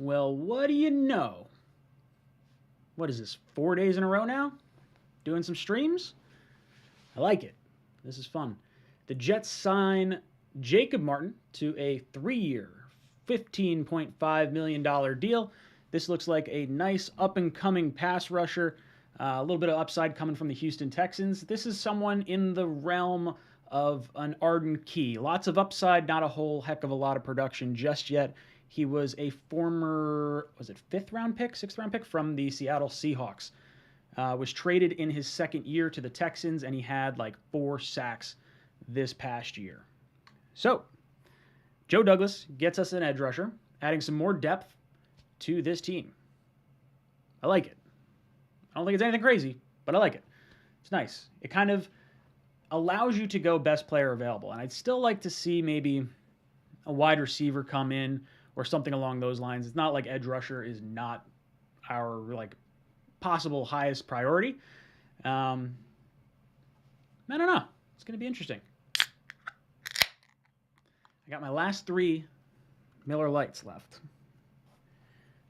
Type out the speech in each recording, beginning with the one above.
Well, what do you know? What is this, 4 days in a row now? Doing some streams? I like it. This is fun. The Jets sign Jacob Martin to a 3-year, $15.5 million deal. This looks like a nice up-and-coming pass rusher. A little bit of upside coming from the Houston Texans. This is someone in the realm of an Arden Key. Lots of upside, not a whole heck of a lot of production just yet. He was a former, was it 6th round pick from the Seattle Seahawks. Was traded in his second year to the Texans, and he had like 4 sacks this past year. So, Joe Douglas gets us an edge rusher, adding some more depth to this team. I like it. I don't think it's anything crazy, but I like it. It's nice. It kind of allows you to go best player available, and I'd still like to see maybe a wide receiver come in or something along those lines. It's not like edge rusher is not our like possible highest priority. I don't know. It's going to be interesting. I got my last 3 Miller Lights left.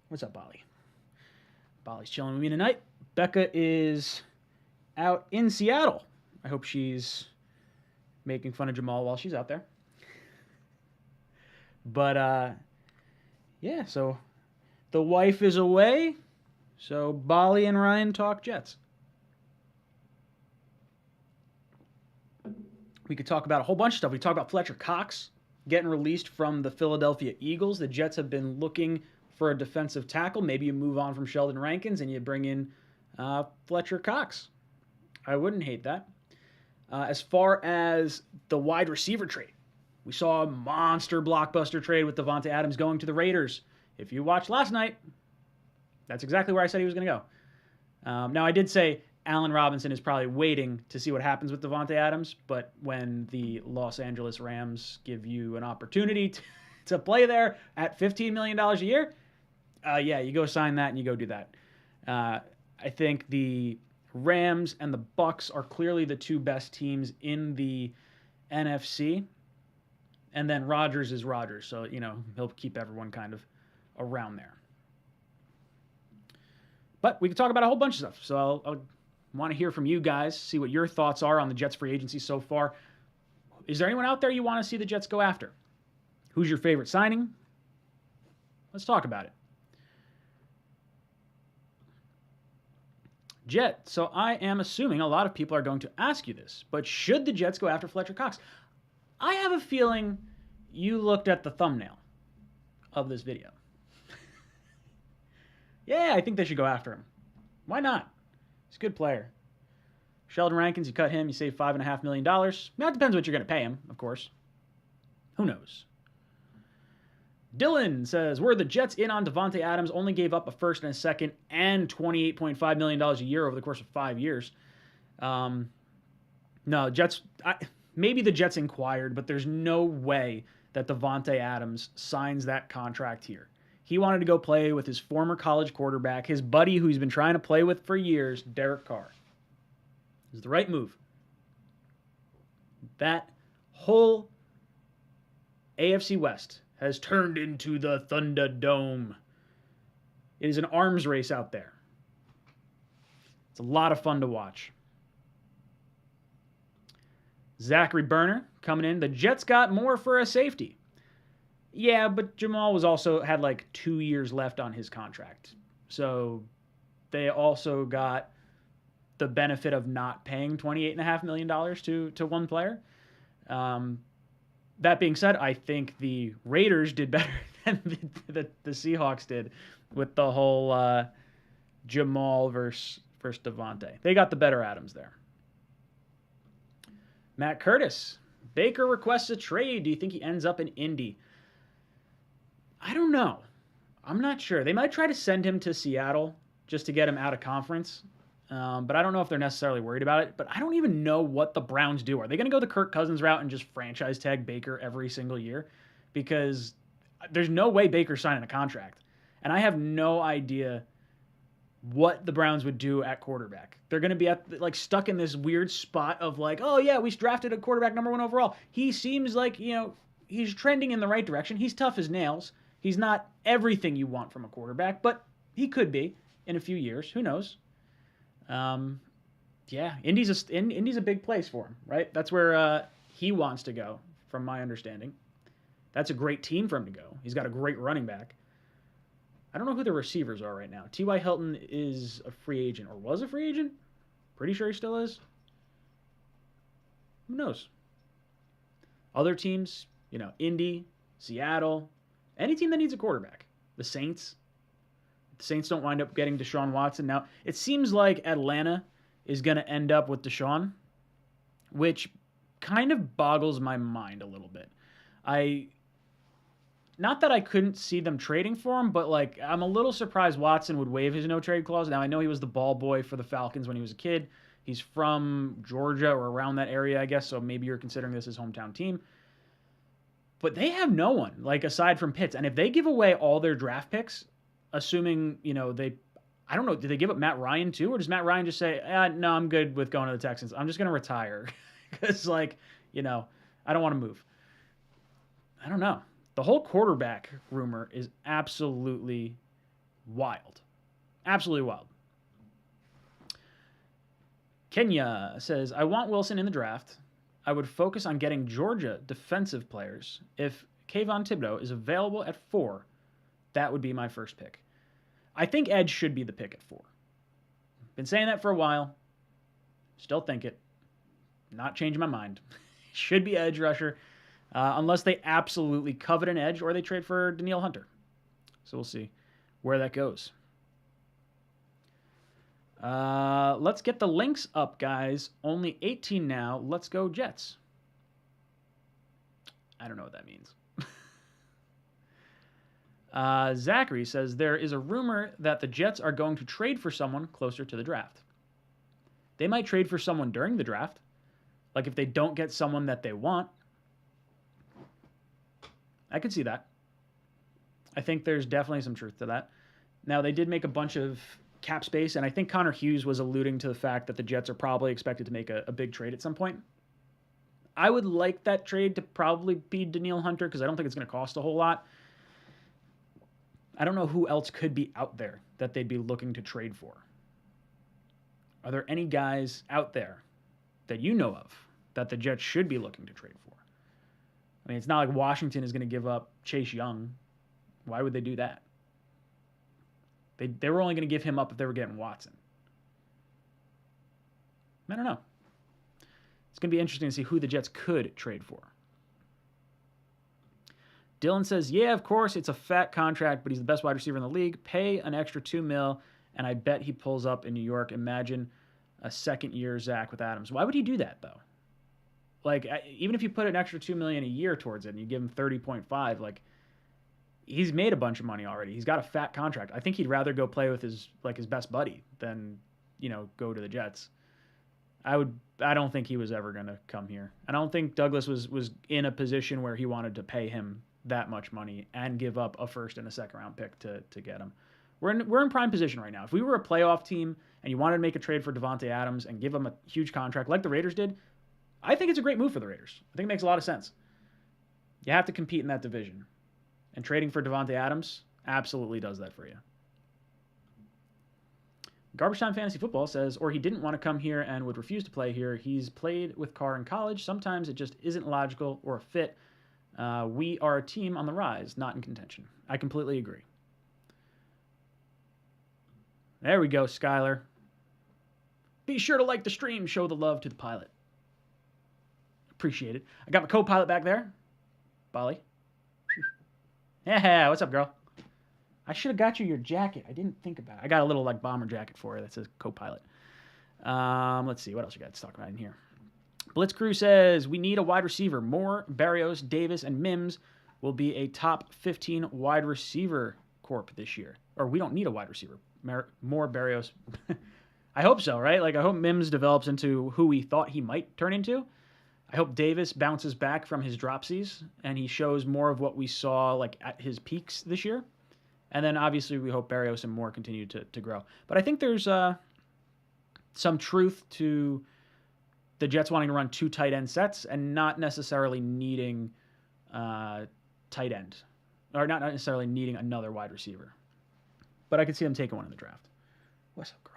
What's up, Bolly? Bolly's chilling with me tonight. Becca is out in Seattle. I hope she's making fun of Jamal while she's out there. But, yeah, so the wife is away. So Bolly and Ryan talk Jets. We could talk about a whole bunch of stuff. We talk about Fletcher Cox getting released from the Philadelphia Eagles. The Jets have been looking for a defensive tackle. Maybe you move on from Sheldon Rankins and you bring in Fletcher Cox. I wouldn't hate that. As far as the wide receiver trade, we saw a monster blockbuster trade with Davante Adams going to the Raiders. If you watched last night, that's exactly where I said he was going to go. Now, I did say Allen Robinson is probably waiting to see what happens with Davante Adams, but when the Los Angeles Rams give you an opportunity to play there at $15 million a year, yeah, you go sign that and you go do that. I think the Rams and the Bucs are clearly the 2 best teams in the NFC, and then Rodgers is Rodgers, so, you know, he'll keep everyone kind of around there. But we can talk about a whole bunch of stuff, so I'll want to hear from you guys, see what your thoughts are on the Jets free agency so far. Is there anyone out there you want to see the Jets go after? Who's your favorite signing? Let's talk about it. Jet, so I am assuming a lot of people are going to ask you this, but should the Jets go after Fletcher Cox? I have a feeling you looked at the thumbnail of this video. Yeah, I think they should go after him. Why not? He's a good player. Sheldon Rankins, you cut him, you save $5.5 million. Now, it depends what you're going to pay him, of course. Who knows? Dylan says, were the Jets in on Davante Adams, only gave up a first and a second and $28.5 million a year over the course of 5 years. No, Jets, maybe the Jets inquired, but there's no way that Davante Adams signs that contract here. He wanted to go play with his former college quarterback, his buddy who he's been trying to play with for years, Derek Carr. It was the right move. That whole AFC West has turned into the Thunderdome. It is an arms race out there. It's a lot of fun to watch. Zachary Berner coming in. The Jets got more for a safety. Yeah, but Jamal was also had like 2 years left on his contract. So they also got the benefit of not paying $28.5 million to one player. That being said, I think the Raiders did better than the Seahawks did with the whole Jamal versus Davante. They got the better Adams there. Matt Curtis. Baker requests a trade. Do you think he ends up in Indy? I don't know. I'm not sure. They might try to send him to Seattle just to get him out of conference. But I don't know if they're necessarily worried about it. But I don't even know what the Browns do. Are they going to go the Kirk Cousins route and just franchise tag Baker every single year? Because there's no way Baker's signing a contract. And I have no idea what the Browns would do at quarterback. They're going to be stuck in this weird spot of like, oh yeah, we drafted a quarterback #1 overall. He seems like, he's trending in the right direction. He's tough as nails. He's not everything you want from a quarterback, but he could be in a few years. Who knows? Yeah, Indy's a big place for him, right? That's where he wants to go, from my understanding. That's a great team for him to go. He's got a great running back. I don't know who the receivers are right now. T.Y. Hilton is a free agent, or was a free agent. Pretty sure he still is. Who knows? Other teams, Indy, Seattle, any team that needs a quarterback. The Saints. The Saints don't wind up getting Deshaun Watson. Now, it seems like Atlanta is going to end up with Deshaun, which kind of boggles my mind a little bit. Not that I couldn't see them trading for him, but I'm a little surprised Watson would waive his no-trade clause. Now, I know he was the ball boy for the Falcons when he was a kid. He's from Georgia or around that area, I guess, so maybe you're considering this his hometown team. But they have no one, aside from Pitts. And if they give away all their draft picks, assuming, I don't know, did they give up Matt Ryan too? Or does Matt Ryan just say, no, I'm good with going to the Texans. I'm just going to retire. Because, I don't want to move. I don't know. The whole quarterback rumor is absolutely wild. Absolutely wild. Kenya says, I want Wilson in the draft. I would focus on getting Georgia defensive players. If Kayvon Thibodeau is available at 4, that would be my first pick. I think edge should be the pick at 4. Been saying that for a while. Still think it. Not changing my mind. Should be edge rusher. Unless they absolutely covet an edge or they trade for Danielle Hunter. So we'll see where that goes. Let's get the links up, guys. Only 18 now. Let's go Jets. I don't know what that means. Zachary says, there is a rumor that the Jets are going to trade for someone closer to the draft. They might trade for someone during the draft. If they don't get someone that they want. I could see that. I think there's definitely some truth to that. Now, they did make a bunch of cap space, and I think Connor Hughes was alluding to the fact that the Jets are probably expected to make a big trade at some point. I would like that trade to probably be Danielle Hunter because I don't think it's going to cost a whole lot. I don't know who else could be out there that they'd be looking to trade for. Are there any guys out there that you know of that the Jets should be looking to trade for? I mean, it's not like Washington is going to give up Chase Young. Why would they do that? They were only going to give him up if they were getting Watson. I don't know. It's going to be interesting to see who the Jets could trade for. Dylan says, yeah, of course, it's a fat contract, but he's the best wide receiver in the league. Pay an extra $2 million, and I bet he pulls up in New York. Imagine a second-year Zach with Adams. Why would he do that, though? Even if you put an extra $2 million a year towards it and you give him 30.5, he's made a bunch of money already. He's got a fat contract. I think he'd rather go play with his best buddy than, go to the Jets. I don't think he was ever going to come here. I don't think Douglas was in a position where he wanted to pay him that much money and give up a first and a second round pick to get him. We're in prime position right now. If we were a playoff team and you wanted to make a trade for Davante Adams and give him a huge contract like the Raiders did, I think it's a great move for the Raiders. I think it makes a lot of sense. You have to compete in that division. And trading for Davante Adams absolutely does that for you. Garbage Time Fantasy Football says, or he didn't want to come here and would refuse to play here. He's played with Carr in college. Sometimes it just isn't logical or a fit. We are a team on the rise, not in contention. I completely agree. There we go, Skylar. Be sure to like the stream. Show the love to the pilot. Appreciate it. I got my co-pilot back there. Bolly. Yeah, what's up, girl? I should have got you your jacket. I didn't think about it. I got a little bomber jacket for you that says co-pilot. Let's see. What else you got to talk about in here? Blitz Crew says, we need a wide receiver. Moore, Barrios, Davis, and Mims will be a top 15 wide receiver corp this year. Or we don't need a wide receiver. Moore, Barrios. I hope so, right? I hope Mims develops into who we thought he might turn into. I hope Davis bounces back from his dropsies and he shows more of what we saw at his peaks this year. And then obviously we hope Barrios and Moore continue to grow. But I think there's some truth to the Jets wanting to run 2 tight end sets and not necessarily needing tight end. or not necessarily needing another wide receiver. But I could see them taking one in the draft. What's up, girl?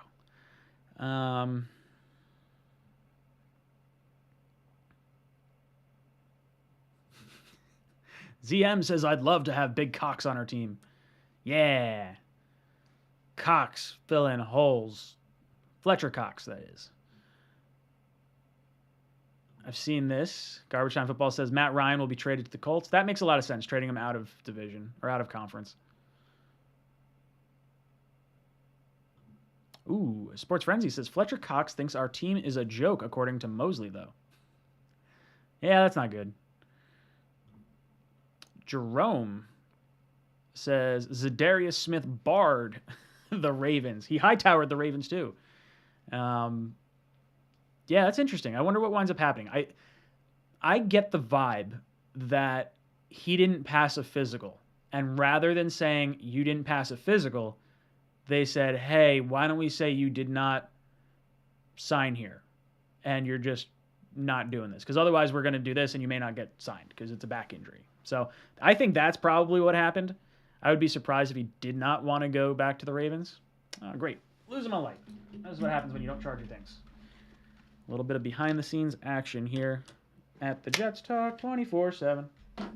ZM says, I'd love to have Big Cox on our team. Yeah. Cox, fill in holes. Fletcher Cox, that is. I've seen this. Garbage Time Football says Matt Ryan will be traded to the Colts. That makes a lot of sense, trading him out of division or out of conference. Ooh, Sports Frenzy says Fletcher Cox thinks our team is a joke, according to Mosley, though. Yeah, that's not good. Jerome says Zadarius Smith barred the Ravens. He hightowered the Ravens too. Yeah, that's interesting. I wonder what winds up happening. I get the vibe that he didn't pass a physical. And rather than saying you didn't pass a physical, they said, hey, why don't we say you did not sign here and you're just not doing this? Because otherwise we're going to do this and you may not get signed because it's a back injury. So I think that's probably what happened. I would be surprised if he did not want to go back to the Ravens. Oh, great. Losing my light. That's what happens when you don't charge your things. A little bit of behind-the-scenes action here at the Jets Talk 24/7. What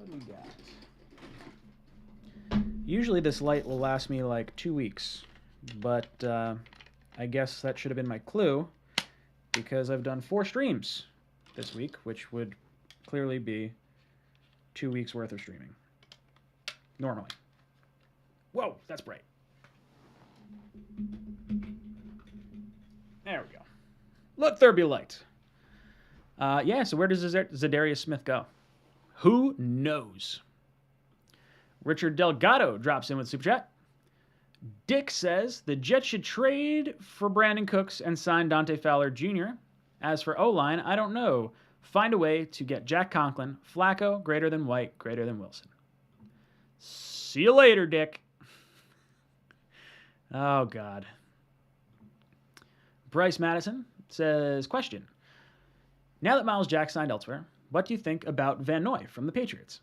do we got? Usually this light will last me like 2 weeks, but I guess that should have been my clue because I've done 4 streams this week, which would clearly be 2 weeks worth of streaming. Normally. Whoa, that's bright. There we go. Let there be light. Yeah, so where does Zadarius Smith go? Who knows? Richard Delgado drops in with Super Chat. Dick says the Jets should trade for Brandon Cooks and sign Dante Fowler Jr. As for O-line, I don't know. Find a way to get Jack Conklin, Flacco, greater than White, greater than Wilson. See you later, Dick. Oh, God. Bryce Madison says, question. Now that Miles Jack signed elsewhere, what do you think about Van Noy from the Patriots?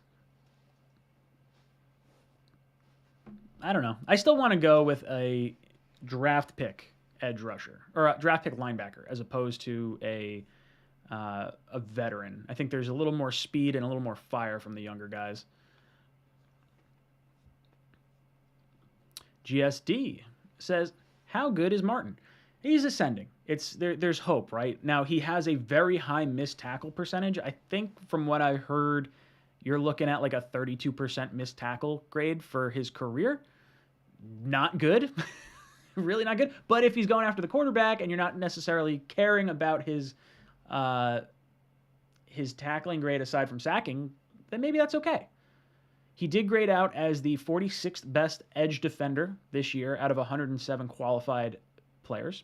I don't know. I still want to go with a draft pick edge rusher or a draft pick linebacker as opposed to a veteran. I think there's a little more speed and a little more fire from the younger guys. GSD says, how good is Martin? He's ascending. There's hope, right? Now, he has a very high missed tackle percentage. I think from what I heard, you're looking at like a 32% missed tackle grade for his career. Not good. Really not good. But if he's going after the quarterback and you're not necessarily caring about his tackling grade aside from sacking, then maybe that's okay. He did grade out as the 46th best edge defender this year out of 107 qualified players.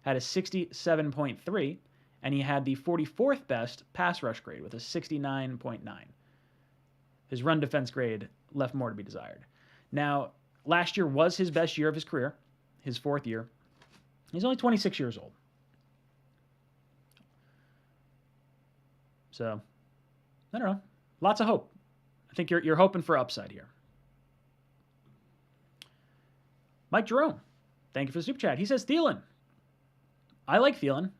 Had a 67.3, and he had the 44th best pass rush grade with a 69.9. His run defense grade left more to be desired. Now, last year was his best year of his career, his 4th year. He's only 26 years old. So, I don't know. Lots of hope. I think you're hoping for upside here. Mike Jerome, thank you for the super chat. He says, Thielen. I like Thielen.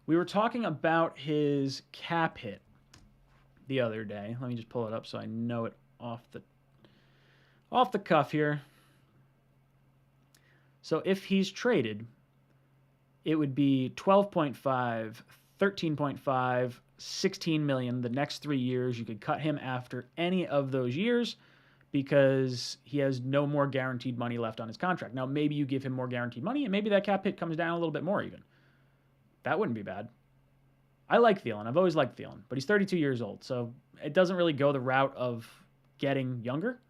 We were talking about his cap hit the other day. Let me just pull it up so I know it off the cuff here. So if he's traded, it would be 12.5, 13.5, 16 million the next 3 years. You could cut him after any of those years because he has no more guaranteed money left on his contract. Now, maybe you give him more guaranteed money, and maybe that cap hit comes down a little bit more even. That wouldn't be bad. I like Thielen. I've always liked Thielen, but he's 32 years old, so it doesn't really go the route of getting younger.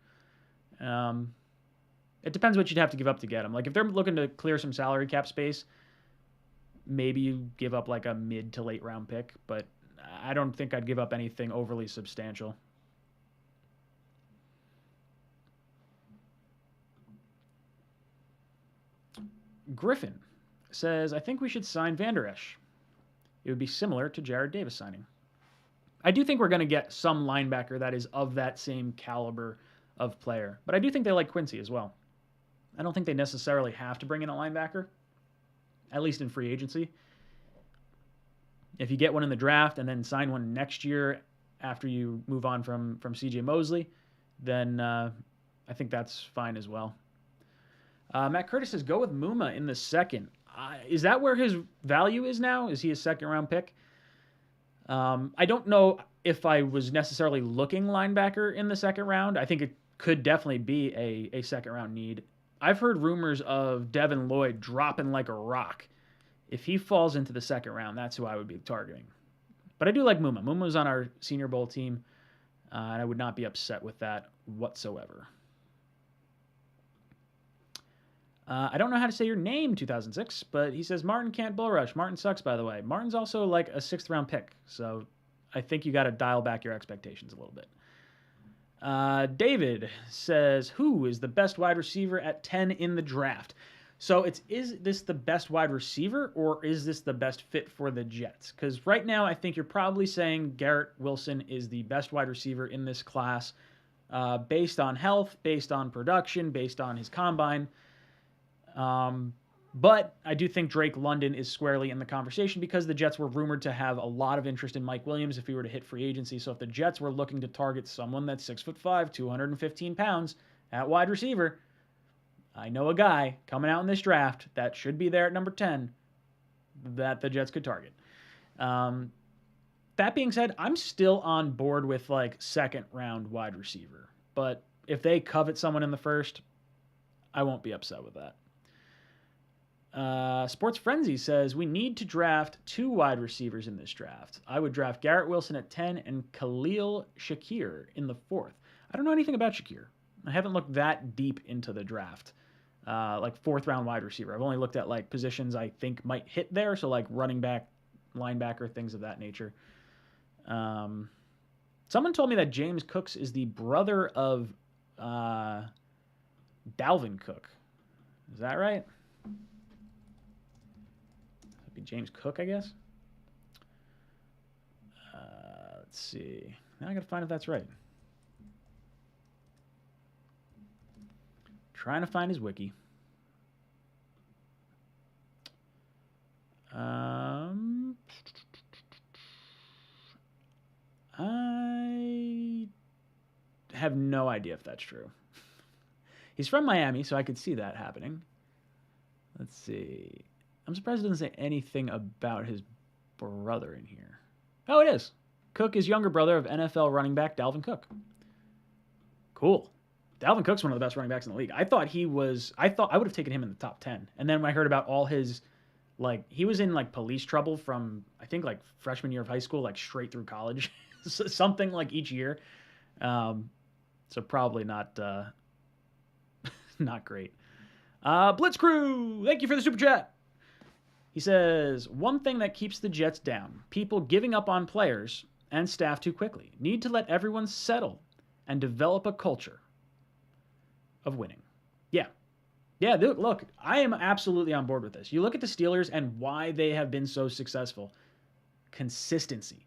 It depends what you'd have to give up to get him. Like, if they're looking to clear some salary cap space, maybe you give up like a mid to late round pick, but I don't think I'd give up anything overly substantial. Griffin says, I think we should sign Van Der Esch. It would be similar to Jared Davis signing. I do think we're going to get some linebacker that is of that same caliber of player. But I do think they like Quincy as well. I don't think they necessarily have to bring in a linebacker, at least in free agency. If you get one in the draft and then sign one next year after you move on from CJ Mosley, then I think that's fine as well. Matt Curtis says, go with Muma in the second. Is that where his value is now? Is he a second-round pick? I don't know if I was necessarily looking linebacker in the second round. I think it could definitely be a second-round need. I've heard rumors of Devin Lloyd dropping like a rock. If he falls into the second round, that's who I would be targeting. But I do like Muma. Muma was on our Senior Bowl team, and I would not be upset with that whatsoever. I don't know how to say your name, 2006, but he says Martin can't bull rush. Martin sucks, by the way. Martin's also like a 6th-round pick, so I think you got to dial back your expectations a little bit. David says, who is the best wide receiver at 10 in the draft? So is this the best wide receiver, or is this the best fit for the Jets? Because right now I think you're probably saying Garrett Wilson is the best wide receiver in this class based on health, based on production, based on his combine. But I do think Drake London is squarely in the conversation because the Jets were rumored to have a lot of interest in Mike Williams if he were to hit free agency. So if the Jets were looking to target someone that's 6'5", 215 pounds at wide receiver, I know a guy coming out in this draft that should be there at number 10 that the Jets could target. That being said, I'm still on board with like 2nd-round wide receiver. But if they covet someone in the first, I won't be upset with that. Sports Frenzy says, we need to draft 2 wide receivers in this draft. I would draft Garrett Wilson at 10 and Khalil Shakir in the 4th. I don't know anything about Shakir. I haven't looked that deep into the draft. Like 4th-round wide receiver. I've only looked at like positions I think might hit there, so like running back, linebacker, things of that nature. Someone told me that James Cooks is the brother of Dalvin Cook. Is that right? James Cook, I guess. Let's see. Now I gotta find if that's right. Trying to find his wiki. I have no idea if that's true. He's from Miami, so I could see that happening. Let's see. I'm surprised it doesn't say anything about his brother in here. Oh, it is. Cook is younger brother of NFL running back Dalvin Cook. Cool. Dalvin Cook's one of the best running backs in the league. I thought I would have taken him in the top 10. And then when I heard about all his, like, he was in, like, police trouble from, I think, like, freshman year of high school, like, straight through college. Something, like, each year. So probably not, not great. Blitz Crew, thank you for the super chat. He says, one thing that keeps the Jets down, people giving up on players and staff too quickly. Need to let everyone settle and develop a culture of winning. Yeah. Yeah, look, I am absolutely on board with this. You look at the Steelers and why they have been so successful. Consistency.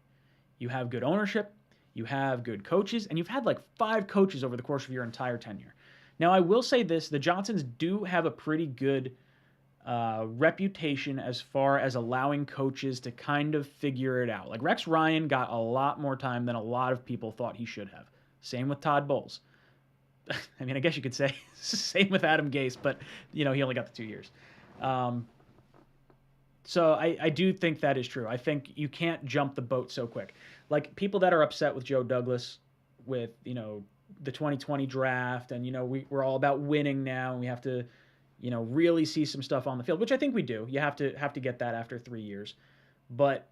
You have good ownership, you have good coaches, and you've had like 5 coaches over the course of your entire tenure. Now, I will say this, the Johnsons do have a pretty good reputation as far as allowing coaches to kind of figure it out. Like Rex Ryan got a lot more time than a lot of people thought he should have. Same with Todd Bowles. I mean, I guess you could say same with Adam Gase, but he only got the 2 years. So I do think that is true. I think you can't jump the boat so quick. Like people that are upset with Joe Douglas with, the 2020 draft and, we're all about winning now and we have to, really see some stuff on the field, which I think we do. You have to get that after 3 years. But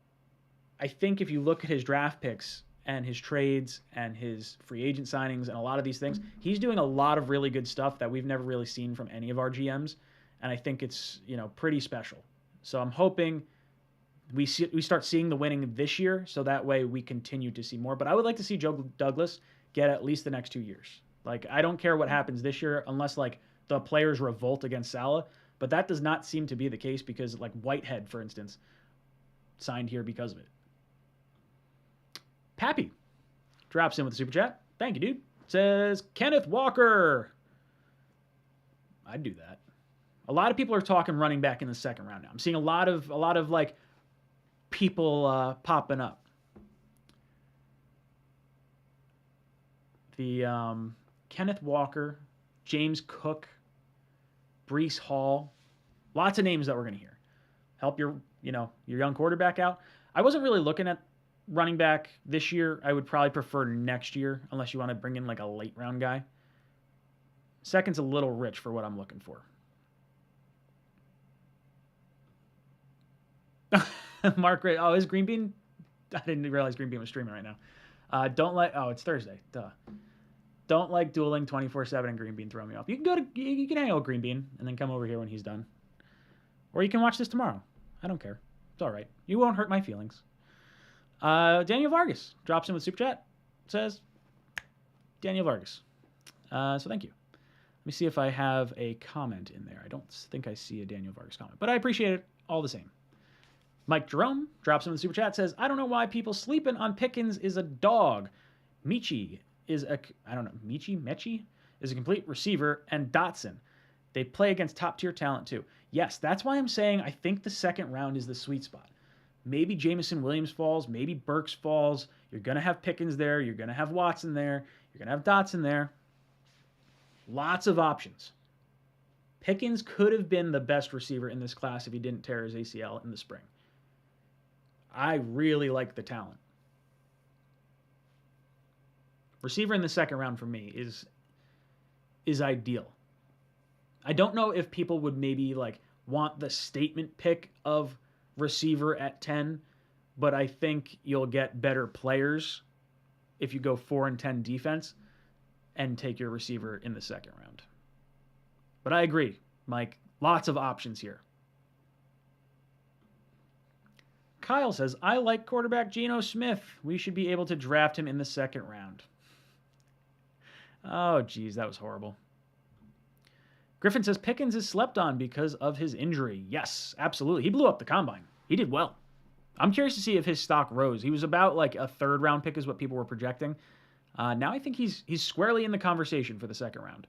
I think if you look at his draft picks and his trades and his free agent signings and a lot of these things, he's doing a lot of really good stuff that we've never really seen from any of our GMs. And I think it's, pretty special. So I'm hoping we start seeing the winning this year so that way we continue to see more. But I would like to see Joe Douglas get at least the next 2 years. Like, I don't care what happens this year unless, like, the players revolt against Saleh. But that does not seem to be the case because, like, Whitehead, for instance, signed here because of it. Pappy drops in with a super chat. Thank you, dude. Says Kenneth Walker. I'd do that. A lot of people are talking running back in the second round now. I'm seeing a lot of like people popping up. The Kenneth Walker, James Cook, Breece Hall, lots of names that we're going to hear. Help your young quarterback out. I wasn't really looking at running back this year. I would probably prefer next year, unless you want to bring in like a late round guy. Second's a little rich for what I'm looking for. Mark, is Green Bean? I didn't realize Green Bean was streaming right now. It's Thursday. Duh. Don't like dueling 24/7 and Green Bean throwing me off. You can hang out with Green Bean and then come over here when he's done. Or you can watch this tomorrow. I don't care. It's all right. You won't hurt my feelings. Daniel Vargas drops in with super chat. Says, Daniel Vargas. So thank you. Let me see if I have a comment in there. I don't think I see a Daniel Vargas comment, but I appreciate it all the same. Mike Jerome drops in with the super chat. Says, I don't know why people sleeping on Pickens is a dog. Mechie is a complete receiver, and Dotson. They play against top-tier talent, too. Yes, that's why I'm saying I think the second round is the sweet spot. Maybe Jameson Williams falls. Maybe Burks falls. You're going to have Pickens there. You're going to have Watson there. You're going to have Dotson there. Lots of options. Pickens could have been the best receiver in this class if he didn't tear his ACL in the spring. I really like the talent. Receiver in the second round for me is ideal. I don't know if people would maybe like want the statement pick of receiver at 10, but I think you'll get better players if you go 4 and 10 defense and take your receiver in the second round. But I agree, Mike. Lots of options here. Kyle says, I like quarterback Geno Smith. We should be able to draft him in the second round. Oh, geez, that was horrible. Griffin says, Pickens is slept on because of his injury. Yes, absolutely. He blew up the combine. He did well. I'm curious to see if his stock rose. He was about like a third round pick is what people were projecting. Now I think he's squarely in the conversation for the second round.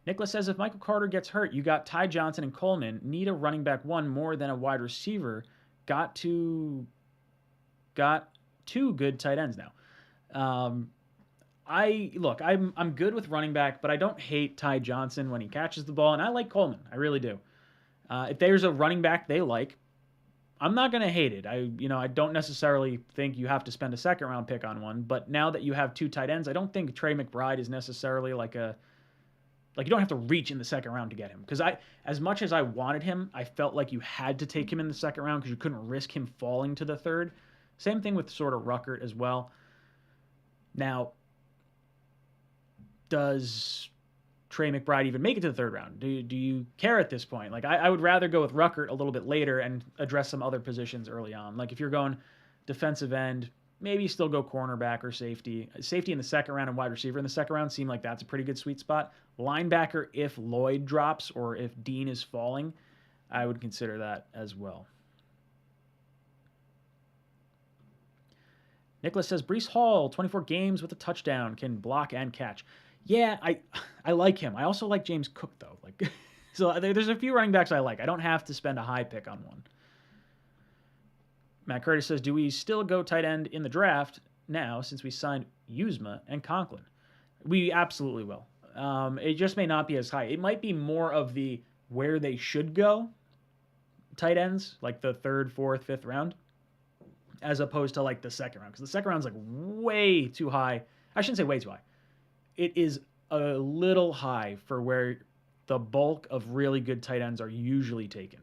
Nicholas says, if Michael Carter gets hurt, you got Ty Johnson and Coleman. Need a running back one more than a wide receiver. Got two good tight ends now. I'm good with running back, but I don't hate Ty Johnson when he catches the ball, and I like Coleman. I really do. If there's a running back they like, I'm not going to hate it. I don't necessarily think you have to spend a second round pick on one, but now that you have two tight ends, I don't think Trey McBride is necessarily like you don't have to reach in the second round to get him. Because as much as I wanted him, I felt like you had to take him in the second round because you couldn't risk him falling to the third. Same thing with sort of Ruckert as well. Now, does Trey McBride even make it to the third round? Do you care at this point? Like, I would rather go with Ruckert a little bit later and address some other positions early on. Like, if you're going defensive end, maybe still go cornerback or safety. Safety in the second round and wide receiver in the second round seem like that's a pretty good sweet spot. Linebacker, if Lloyd drops or if Dean is falling, I would consider that as well. Nicholas says, Breece Hall, 24 games with a touchdown, can block and catch. Yeah, I like him. I also like James Cook, though. So there's a few running backs I like. I don't have to spend a high pick on one. Matt Curtis says, do we still go tight end in the draft now since we signed Uzma and Conklin? We absolutely will. It just may not be as high. It might be more of the where they should go tight ends, like the third, fourth, fifth round, as opposed to like the second round. Because the second round's like way too high. I shouldn't say way too high. It is a little high for where the bulk of really good tight ends are usually taken.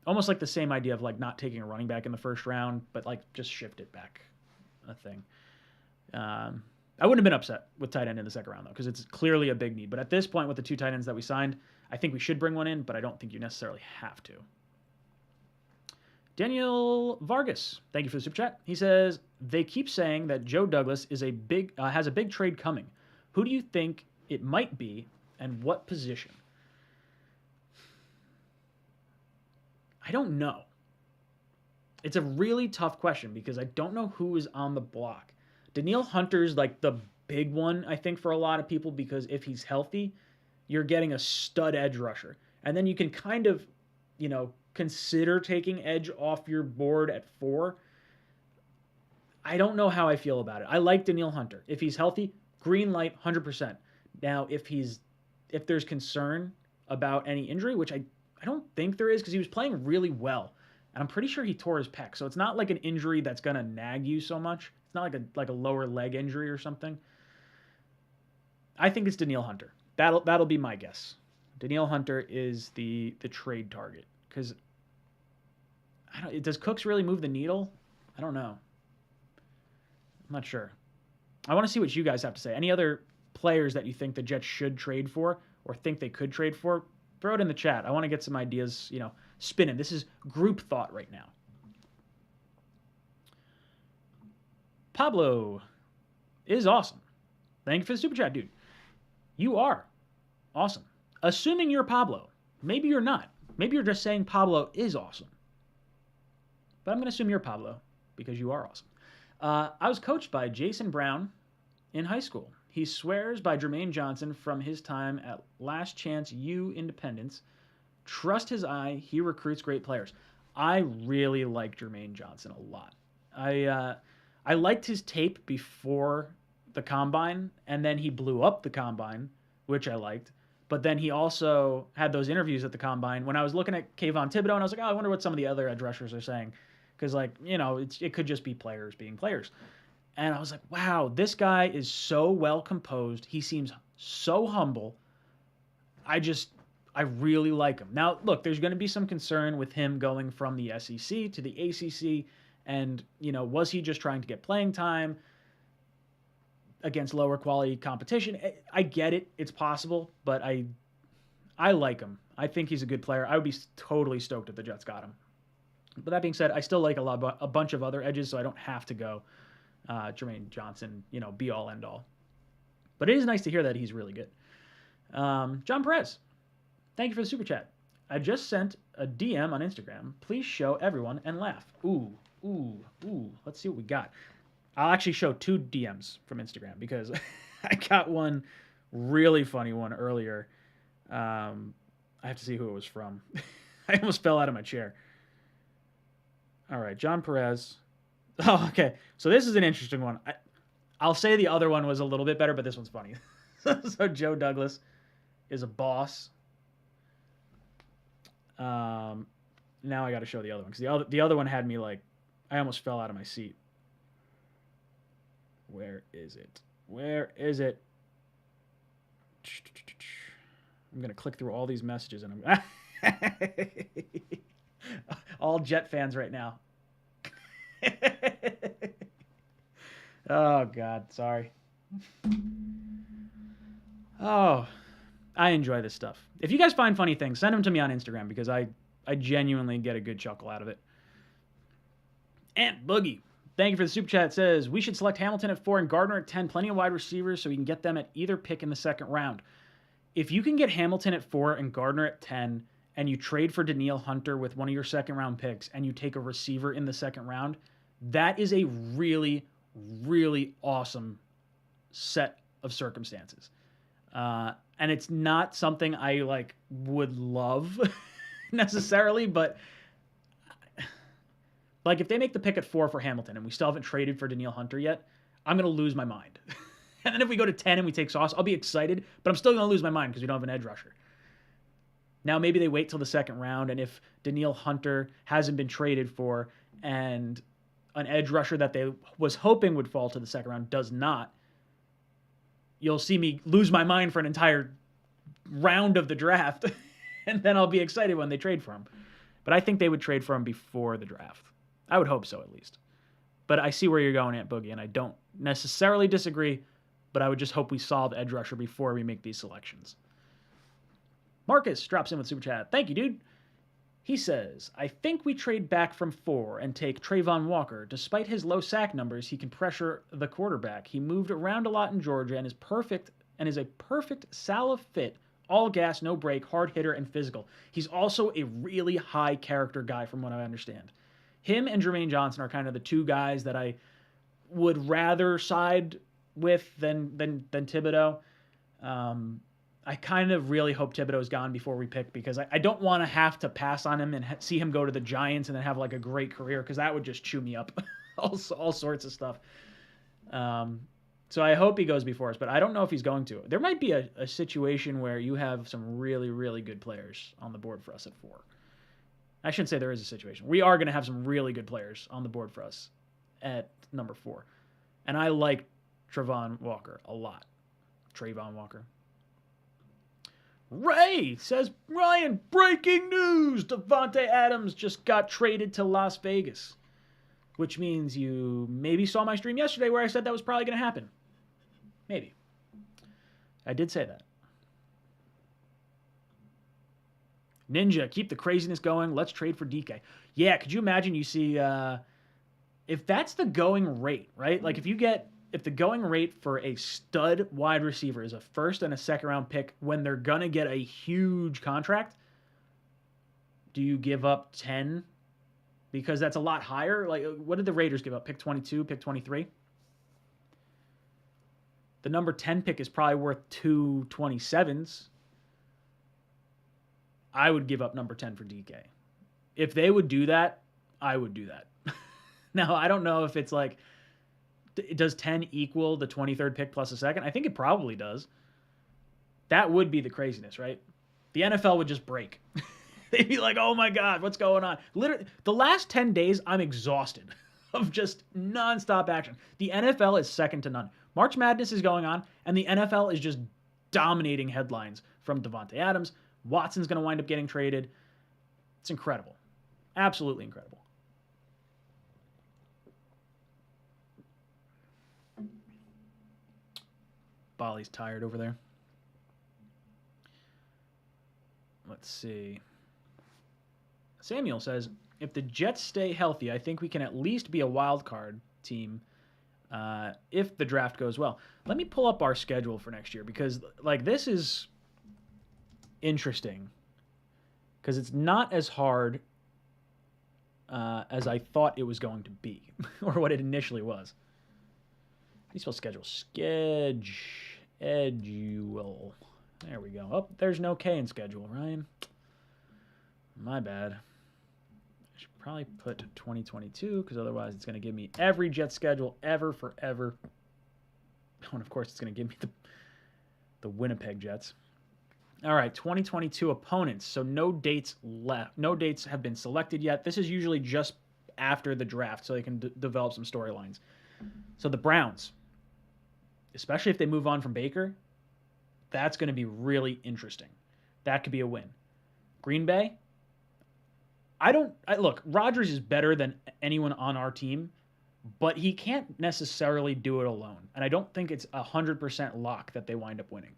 Almost like the same idea of like not taking a running back in the first round, but like just shift it back a thing. I wouldn't have been upset with tight end in the second round though, because it's clearly a big need. But at this point with the two tight ends that we signed, I think we should bring one in, but I don't think you necessarily have to. Daniel Vargas, thank you for the super chat. He says, they keep saying that Joe Douglas is has a big trade coming. Who do you think it might be and what position? I don't know. It's a really tough question because I don't know who is on the block. Danielle Hunter's like the big one, I think, for a lot of people, because if he's healthy, you're getting a stud edge rusher. And then you can kind of, consider taking edge off your board at 4. I don't know how I feel about it. I like Danielle Hunter. If he's healthy, green light, 100%. Now, if there's concern about any injury, which I don't think there is, because he was playing really well. And I'm pretty sure he tore his pec. So it's not like an injury that's going to nag you so much. It's not like a lower leg injury or something. I think it's Danielle Hunter. That'll be my guess. Danielle Hunter is the trade target. Because does Cooks really move the needle? I don't know. I'm not sure. I want to see what you guys have to say. Any other players that you think the Jets should trade for or think they could trade for? Throw it in the chat. I want to get some ideas, spinning. This is group thought right now. Pablo is awesome. Thank you for the super chat, dude. You are awesome. Assuming you're Pablo. Maybe you're not. Maybe you're just saying Pablo is awesome. But I'm going to assume you're Pablo because you are awesome. I was coached by Jason Brown in high school. He swears by Jermaine Johnson from his time at Last Chance U Independence. Trust his eye. He recruits great players. I really like Jermaine Johnson a lot. I liked his tape before the Combine, and then he blew up the Combine, which I liked. But then he also had those interviews at the Combine when I was looking at Kayvon Thibodeau, and I was like, I wonder what some of the other edge rushers are saying. Because, it could just be players being players. And I was like, wow, this guy is so well composed. He seems so humble. I really like him. Now, look, there's going to be some concern with him going from the SEC to the ACC. And, was he just trying to get playing time against lower quality competition? I get it. It's possible. But I like him. I think he's a good player. I would be totally stoked if the Jets got him. But that being said, I still like a bunch of other edges, so I don't have to go Jermaine Johnson, be all end all. But it is nice to hear that he's really good. John Perez, thank you for the super chat. I just sent a DM on Instagram. Please show everyone and laugh. Ooh. Let's see what we got. I'll actually show 2 DMs from Instagram because I got one really funny one earlier. I have to see who it was from. I almost fell out of my chair. All right, John Perez. Oh, okay. So this is an interesting one. I'll say the other one was a little bit better, but this one's funny. So Joe Douglas is a boss. Now I got to show the other one because the other one had me like I almost fell out of my seat. Where is it? I'm gonna click through all these messages and I'm all Jet fans right now. Oh, God. Sorry. Oh, I enjoy this stuff. If you guys find funny things, send them to me on Instagram because I genuinely get a good chuckle out of it. Ant Boogie, thank you for the super chat. It says, we should select Hamilton at 4 and Gardner at 10. Plenty of wide receivers so we can get them at either pick in the second round. If you can get Hamilton at 4 and Gardner at 10, and you trade for Danielle Hunter with one of your second-round picks, and you take a receiver in the second round, that is a really, really awesome set of circumstances. And it's not something I would love necessarily, but if they make the pick at 4 for Hamilton and we still haven't traded for Danielle Hunter yet, I'm going to lose my mind. And then if we go to 10 and we take Sauce, I'll be excited, but I'm still going to lose my mind because we don't have an edge rusher. Now, maybe they wait till the second round, and if Danielle Hunter hasn't been traded for and an edge rusher that they was hoping would fall to the second round does not, you'll see me lose my mind for an entire round of the draft, and then I'll be excited when they trade for him. But I think they would trade for him before the draft. I would hope so, at least. But I see where you're going, Aunt Boogie, and I don't necessarily disagree, but I would just hope we solve edge rusher before we make these selections. Marcus drops in with super chat. Thank you, dude. He says, I think we trade back from 4 and take Trayvon Walker. Despite his low sack numbers, he can pressure the quarterback. He moved around a lot in Georgia and is a perfect Saleh fit, all gas, no break, hard hitter, and physical. He's also a really high character guy from what I understand. Him and Jermaine Johnson are kind of the two guys that I would rather side with than Thibodeau. I kind of really hope Thibodeau's gone before we pick, because I don't want to have to pass on him and see him go to the Giants and then have like a great career, because that would just chew me up. all sorts of stuff. So I hope he goes before us, but I don't know if he's going to. There might be a situation where you have some really, really good players on the board for us at 4. I shouldn't say there is a situation. We are going to have some really good players on the board for us at number 4. And I like Trayvon Walker a lot. Trayvon Walker. Ray says, Ryan, breaking news! Davante Adams just got traded to Las Vegas. Which means you maybe saw my stream yesterday where I said that was probably going to happen. Maybe. I did say that. Ninja, keep the craziness going. Let's trade for DK. Yeah, could you imagine you see, if that's the going rate, right? Like if the going rate for a stud wide receiver is a first and a second round pick when they're going to get a huge contract, do you give up 10? Because that's a lot higher. Like, what did the Raiders give up? Pick 22, pick 23? The number 10 pick is probably worth 2 27s. I would give up number 10 for DK. If they would do that, I would do that. Now, I don't know if it's like, does 10 equal the 23rd pick plus a second? I think it probably does. That would be the craziness, right? The NFL would just break. They'd be like, oh my God, what's going on? Literally, the last 10 days, I'm exhausted of just nonstop action. The NFL is second to none. March Madness is going on, and the NFL is just dominating headlines from Davante Adams. Watson's going to wind up getting traded. It's incredible. Absolutely incredible. Bali's tired over there. Let's see. Samuel says, if the Jets stay healthy, I think we can at least be a wild card team if the draft goes well. Let me pull up our schedule for next year, because like this is interesting, because it's not as hard as I thought it was going to be, or what it initially was. How do you spell schedule? Schedule. There we go. Oh, there's no K in schedule, Ryan. My bad. I should probably put 2022, because otherwise it's going to give me every Jet schedule ever forever. Oh, and of course it's going to give me the Winnipeg Jets. All right, 2022 opponents. So no dates left. No dates have been selected yet. This is usually just after the draft, so they can develop some storylines. So the Browns, especially if they move on from Baker, that's going to be really interesting. That could be a win. Green Bay, look, Rodgers is better than anyone on our team, but he can't necessarily do it alone. And I don't think it's 100% lock that they wind up winning.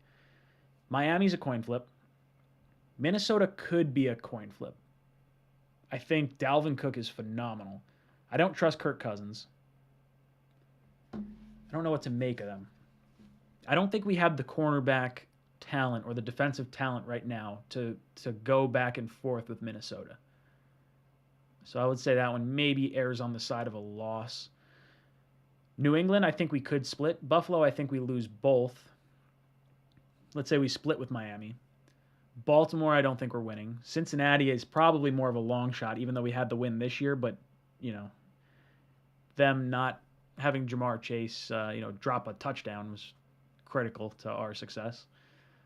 Miami's a coin flip. Minnesota could be a coin flip. I think Dalvin Cook is phenomenal. I don't trust Kirk Cousins. I don't know what to make of them. I don't think we have the cornerback talent or the defensive talent right now to go back and forth with Minnesota. So I would say that one maybe errs on the side of a loss. New England, I think we could split. Buffalo, I think we lose both. Let's say we split with Miami. Baltimore, I don't think we're winning. Cincinnati is probably more of a long shot, even though we had the win this year. But, them not having Jamar Chase, drop a touchdown was critical to our success.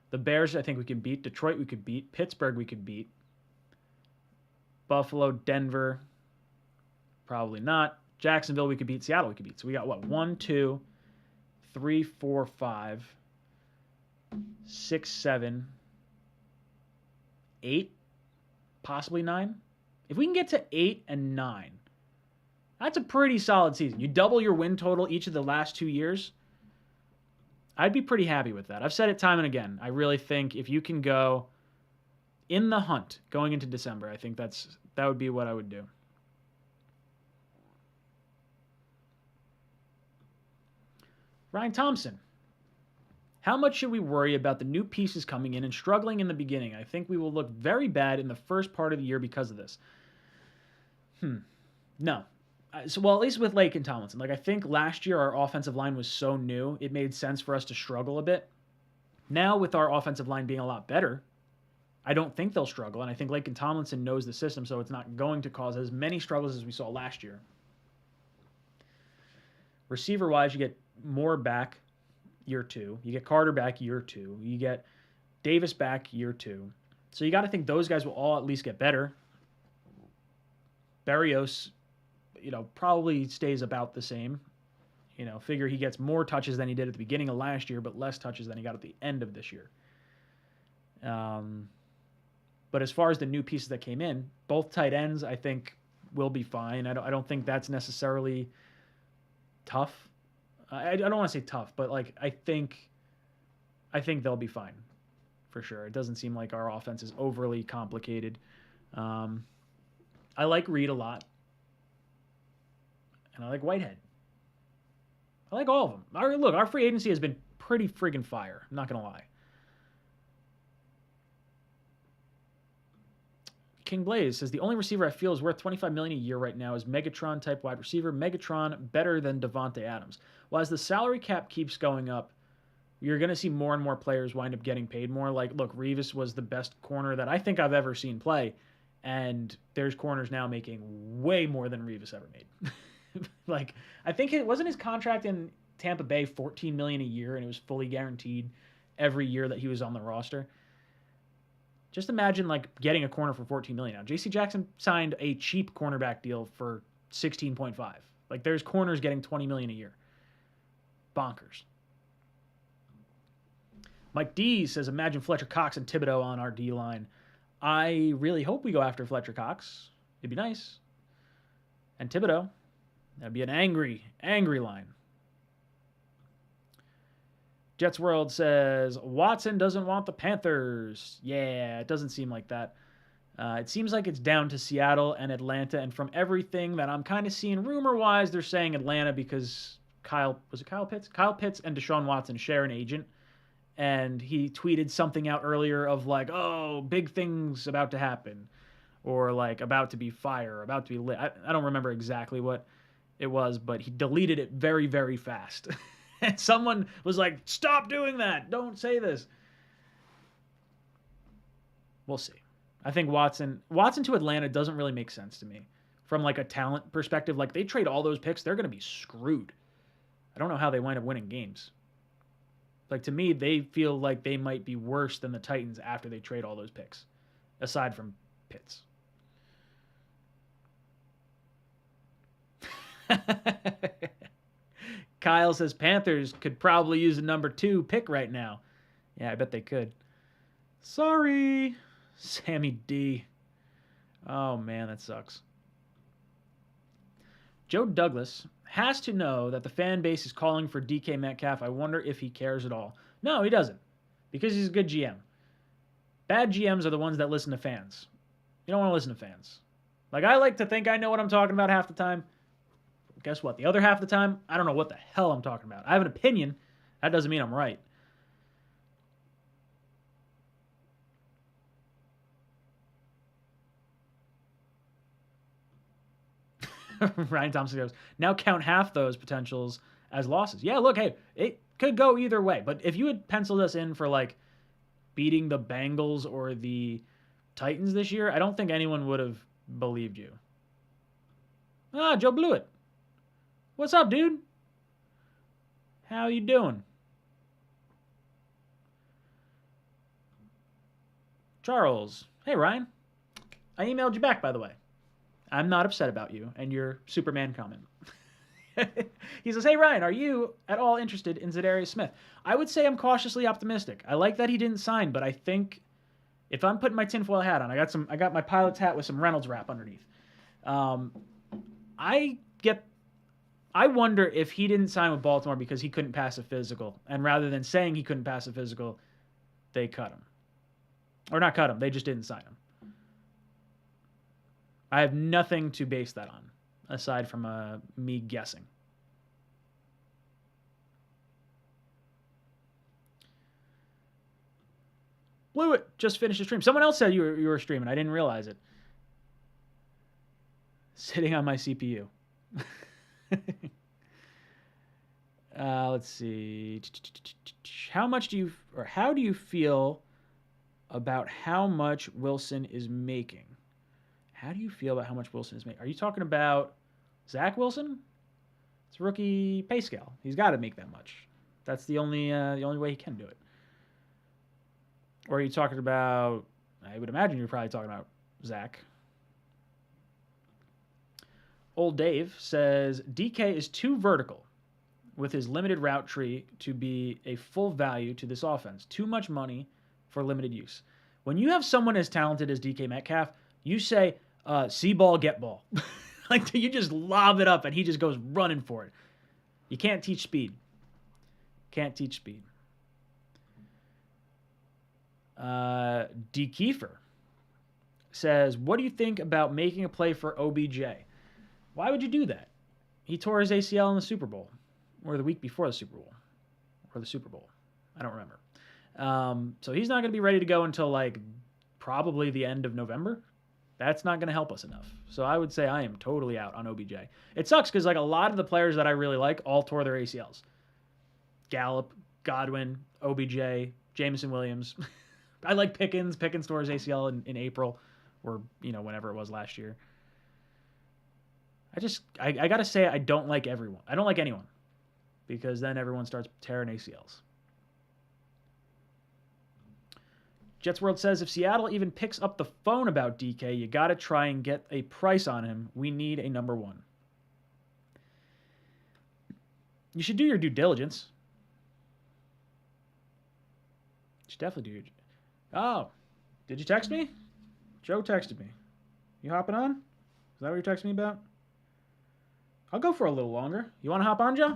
The Bears, I think we can beat. Detroit, we could beat. Pittsburgh, we could beat. Buffalo, Denver, probably not. Jacksonville, we could beat. Seattle, we could beat. So we got what? 1, 2, 3, 4, 5, 6, 7, 8, possibly 9. If we can get to 8 and 9, that's a pretty solid season. You double your win total each of the last 2 years. I'd be pretty happy with that. I've said it time and again. I really think if you can go in the hunt going into December, I think that would be what I would do. Ryan Thompson. How much should we worry about the new pieces coming in and struggling in the beginning? I think we will look very bad in the first part of the year because of this. No. Well, at least with Lake and Tomlinson. Like, I think last year our offensive line was so new, it made sense for us to struggle a bit. Now, with our offensive line being a lot better, I don't think they'll struggle. And I think Lake and Tomlinson knows the system, so it's not going to cause as many struggles as we saw last year. Receiver-wise, you get Moore back year 2. You get Carter back year 2. You get Davis back year 2. So you got to think those guys will all at least get better. Berrios, probably stays about the same. Figure he gets more touches than he did at the beginning of last year, but less touches than he got at the end of this year. But as far as the new pieces that came in, both tight ends, I think, will be fine. I don't think that's necessarily tough. I don't want to say tough, but like I think they'll be fine for sure. It doesn't seem like our offense is overly complicated. I like Reed a lot, and I like Whitehead. I like all of them. Our free agency has been pretty friggin' fire. I'm not gonna lie. King Blaze says the only receiver I feel is worth $25 million a year right now is Megatron type wide receiver. Megatron better than Davante Adams. Well, as the salary cap keeps going up, you're going to see more and more players wind up getting paid more. Like, look, Revis was the best corner that I think I've ever seen play, and there's corners now making way more than Revis ever made. Like, I think it wasn't his contract in Tampa Bay $14 million a year, and it was fully guaranteed every year that he was on the roster. Just imagine like getting a corner for $14 million now. J.C. Jackson signed a cheap cornerback deal for $16.5. Like there's corners getting $20 million a year. Bonkers. Mike D says, imagine Fletcher Cox and Thibodeau on our D line. I really hope we go after Fletcher Cox. It'd be nice. And Thibodeau. That'd be an angry, angry line. Jets World says, Watson doesn't want the Panthers. Yeah, it doesn't seem like that. It seems like it's down to Seattle and Atlanta, and from everything that I'm kind of seeing rumor-wise, they're saying Atlanta because Kyle Pitts? Kyle Pitts and Deshaun Watson share an agent, and he tweeted something out earlier of like, oh, big things about to happen, or like about to be fire, about to be lit. I don't remember exactly what it was, but he deleted it very, very fast. And someone was like, stop doing that. Don't say this. We'll see. I think Watson to Atlanta doesn't really make sense to me. From like a talent perspective, like they trade all those picks, they're going to be screwed. I don't know how they wind up winning games. Like to me, they feel like they might be worse than the Titans after they trade all those picks, aside from Pitts. Kyle says Panthers could probably use a number 2 pick right now. Yeah, I bet they could. Sorry, Sammy D. Oh, man, that sucks. Joe Douglas has to know that the fan base is calling for DK Metcalf. I wonder if he cares at all. No, he doesn't, because he's a good GM. Bad GMs are the ones that listen to fans. You don't want to listen to fans. Like, I like to think I know what I'm talking about half the time. Guess what? The other half of the time, I don't know what the hell I'm talking about. I have an opinion. That doesn't mean I'm right. Ryan Thompson goes, now count half those potentials as losses. Yeah, look, hey, it could go either way. But if you had penciled us in for, like, beating the Bengals or the Titans this year, I don't think anyone would have believed you. Ah, Joe Blewett. What's up, dude? How you doing? Charles. Hey, Ryan. I emailed you back, by the way. I'm not upset about you and your Superman comment. He says, hey, Ryan, are you at all interested in Zadarius Smith? I would say I'm cautiously optimistic. I like that he didn't sign, but I think if I'm putting my tinfoil hat on, I got my pilot's hat with some Reynolds wrap underneath. I wonder if he didn't sign with Baltimore because he couldn't pass a physical. And rather than saying he couldn't pass a physical, they cut him. Or not cut him, they just didn't sign him. I have nothing to base that on, aside from me guessing. Blewett just finished a stream. Someone else said you were streaming. I didn't realize it. sitting on my CPU. Let's see. How do you feel about how much Wilson is making? How do you feel about how much Wilson is making? Are you talking about Zach Wilson? It's rookie pay scale. He's got to make that much. That's the only way he can do it. Or are you talking about? I would imagine you're probably talking about Zach. Old Dave says DK is too vertical with his limited route tree to be a full value to this offense. Too much money for limited use. When you have someone as talented as DK Metcalf, you say, see ball, get ball. Like, you just lob it up and he just goes running for it. You can't teach speed. Can't teach speed. D. Kiefer says, what do you think about making a play for OBJ? Why would you do that? He tore his ACL in the Super Bowl, or the week before the Super Bowl, or the Super Bowl. I don't remember. So he's not going to be ready to go until like probably the end of November. That's not going to help us enough. So I would say I am totally out on OBJ. It sucks because like a lot of the players that I really like all tore their ACLs. Gallup, Godwin, OBJ, Jameson Williams. I like Pickens. Pickens tore his ACL in April, or whenever it was last year. I gotta say I don't like everyone. I don't like anyone, because then everyone starts tearing ACLs. Jets World says if Seattle even picks up the phone about DK, you gotta try and get a price on him. We need a number one. You should do your due diligence. You should definitely do your. Oh, did you text me? Joe texted me. You hopping on? Is that what you're texting me about? I'll go for a little longer. You want to hop on, Joe?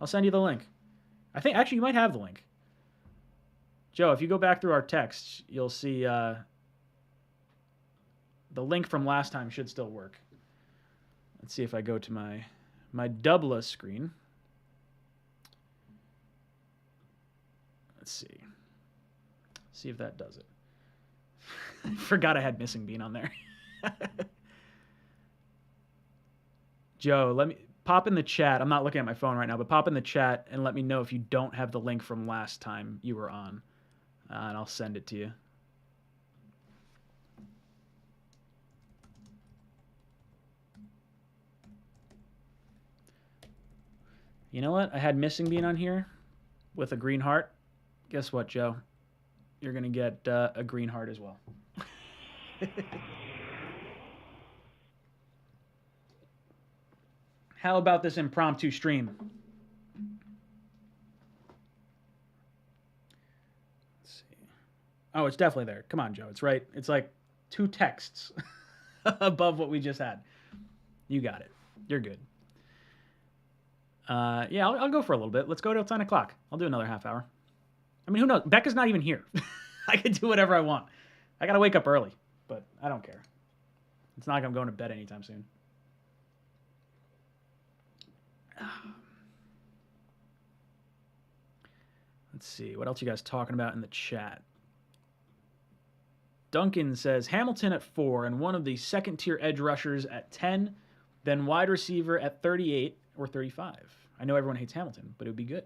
I'll send you the link. I think, actually, you might have the link. Joe, if you go back through our texts, you'll see the link from last time should still work. Let's see if I go to my Doubla screen. Let's see. See if that does it. I forgot I had Missing Bean on there. Joe, let me pop in the chat. I'm not looking at my phone right now, but pop in the chat and let me know if you don't have the link from last time you were on, and I'll send it to you. You know what? I had Missing Bean on here with a green heart. Guess what, Joe? You're going to get a green heart as well. How about this impromptu stream? Let's see. Oh, it's definitely there. Come on, Joe. It's right. It's like 2 texts above what we just had. You got it. You're good. Yeah, I'll go for a little bit. Let's go till 10 o'clock. I'll do another half hour. I mean, who knows? Becca's not even here. I can do whatever I want. I got to wake up early, but I don't care. It's not like I'm going to bed anytime soon. Let's see. What else you guys talking about in the chat? Duncan says Hamilton at 4 and one of the second-tier edge rushers at 10, then wide receiver at 38 or 35. I know everyone hates Hamilton, but it would be good.